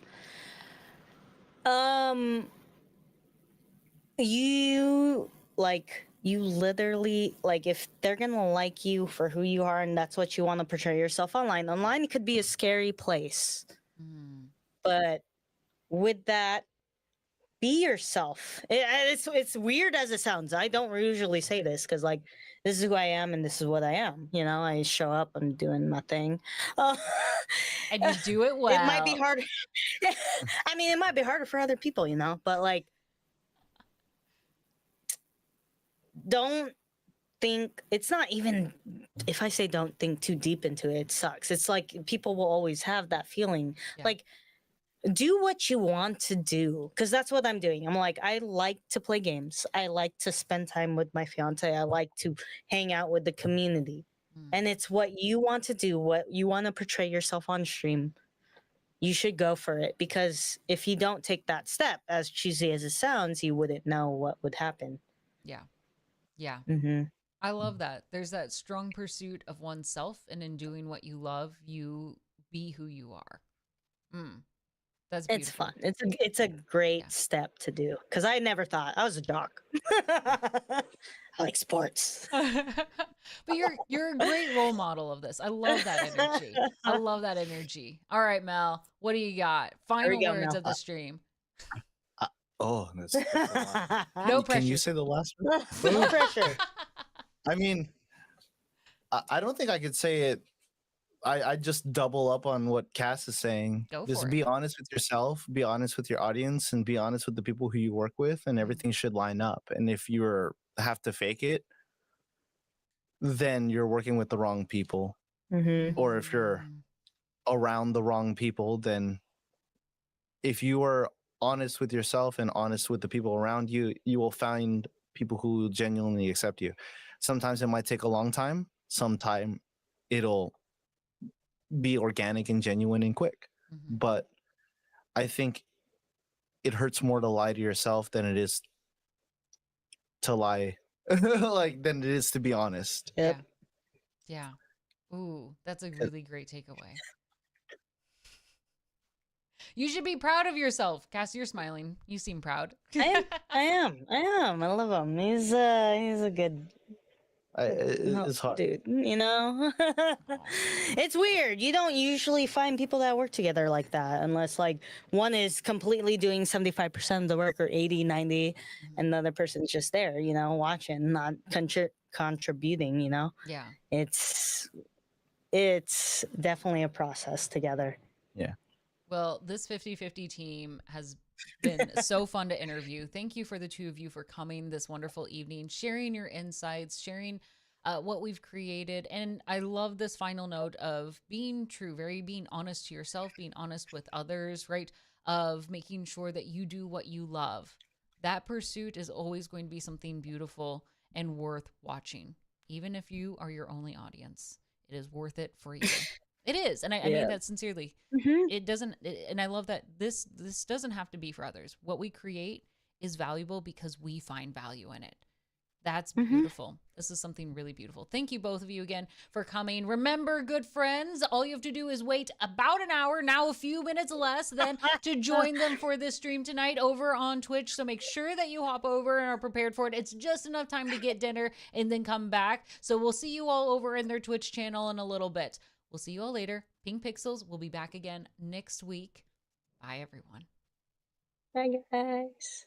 You literally, like, if they're gonna like you for who you are and that's what you want to portray yourself online could be a scary place. Mm, But with that, be yourself. It's weird as it sounds. I don't usually say this because like this is who I am and this is what I am. You know, I show up, I'm doing my thing. Uh, And you do it well. It might be hard. I mean, it might be harder for other people, you know, but like, don't think it's not even if I say don't think too deep into it, it sucks. It's like people will always have that feeling. Yeah. Like, do what you want to do because that's what I'm doing. I'm like, I like to play games. I like to spend time with my fiance. I like to hang out with the community. Mm. And it's what you want to do, what you want to portray yourself on stream. You should go for it because if you don't take that step, as cheesy as it sounds, you wouldn't know what would happen. Yeah. Yeah. Mm-hmm. I love that. There's that strong pursuit of oneself, and in doing what you love, you be who you are. That's beautiful. It's fun. It's a great Yeah. step to do because I never thought I was a jock. I like sports. But you're a great role model of this. I love that energy. I love that energy. All right, Mel, what do you got? Final go, words Mel. of the stream. Oh, that's a lot. No Can you pressure. say the last one? No pressure. I mean, I don't think I could say it. I just double up on what Cass is saying. Go Just for be it. honest with yourself, be honest with your audience, and be honest with the people who you work with, and everything should line up. And if you have to fake it, then you're working with the wrong people. Mm-hmm. Or if you're around the wrong people, then if you are honest with yourself and honest with the people around you, you will find people who genuinely accept you. Sometimes it might take a long time. Sometime it'll be organic and genuine and quick. Mhm. But I think it hurts more to lie to yourself than it is to lie than it is to be honest. Yep. Yeah. Ooh, that's a really great takeaway. You should be proud of yourself. Cass, you're smiling. You seem proud. I am. I love him. He's a good It's hard. dude. You know, it's weird. You don't usually find people that work together like that unless like one is completely doing 75% of the work or 80, 90, and the other person's just there, you know, watching, not contributing. You know, Yeah. it's definitely a process together. Well, this 50/50 team has been so fun to interview. Thank you for the two of you for coming this wonderful evening, sharing your insights, sharing what we've created. And I love this final note of being true, being honest to yourself, being honest with others, right? Of making sure that you do what you love. That pursuit is always going to be something beautiful and worth watching, even if you are your only audience. It is worth it for you. It is, and I mean that sincerely. Mm-hmm. It doesn't, and I love that this doesn't have to be for others. What we create is valuable because we find value in it. That's beautiful. This is something really beautiful. Thank you both of you again for coming. Remember, good friends, all you have to do is wait about an hour, now a few minutes less, then to join them for this stream tonight over on Twitch. So make sure that you hop over and are prepared for it. It's just enough time to get dinner and then come back. So we'll see you all over in their Twitch channel in a little bit. We'll see you all later. Pink Pixels will be back again next week. Bye, everyone. Bye, guys.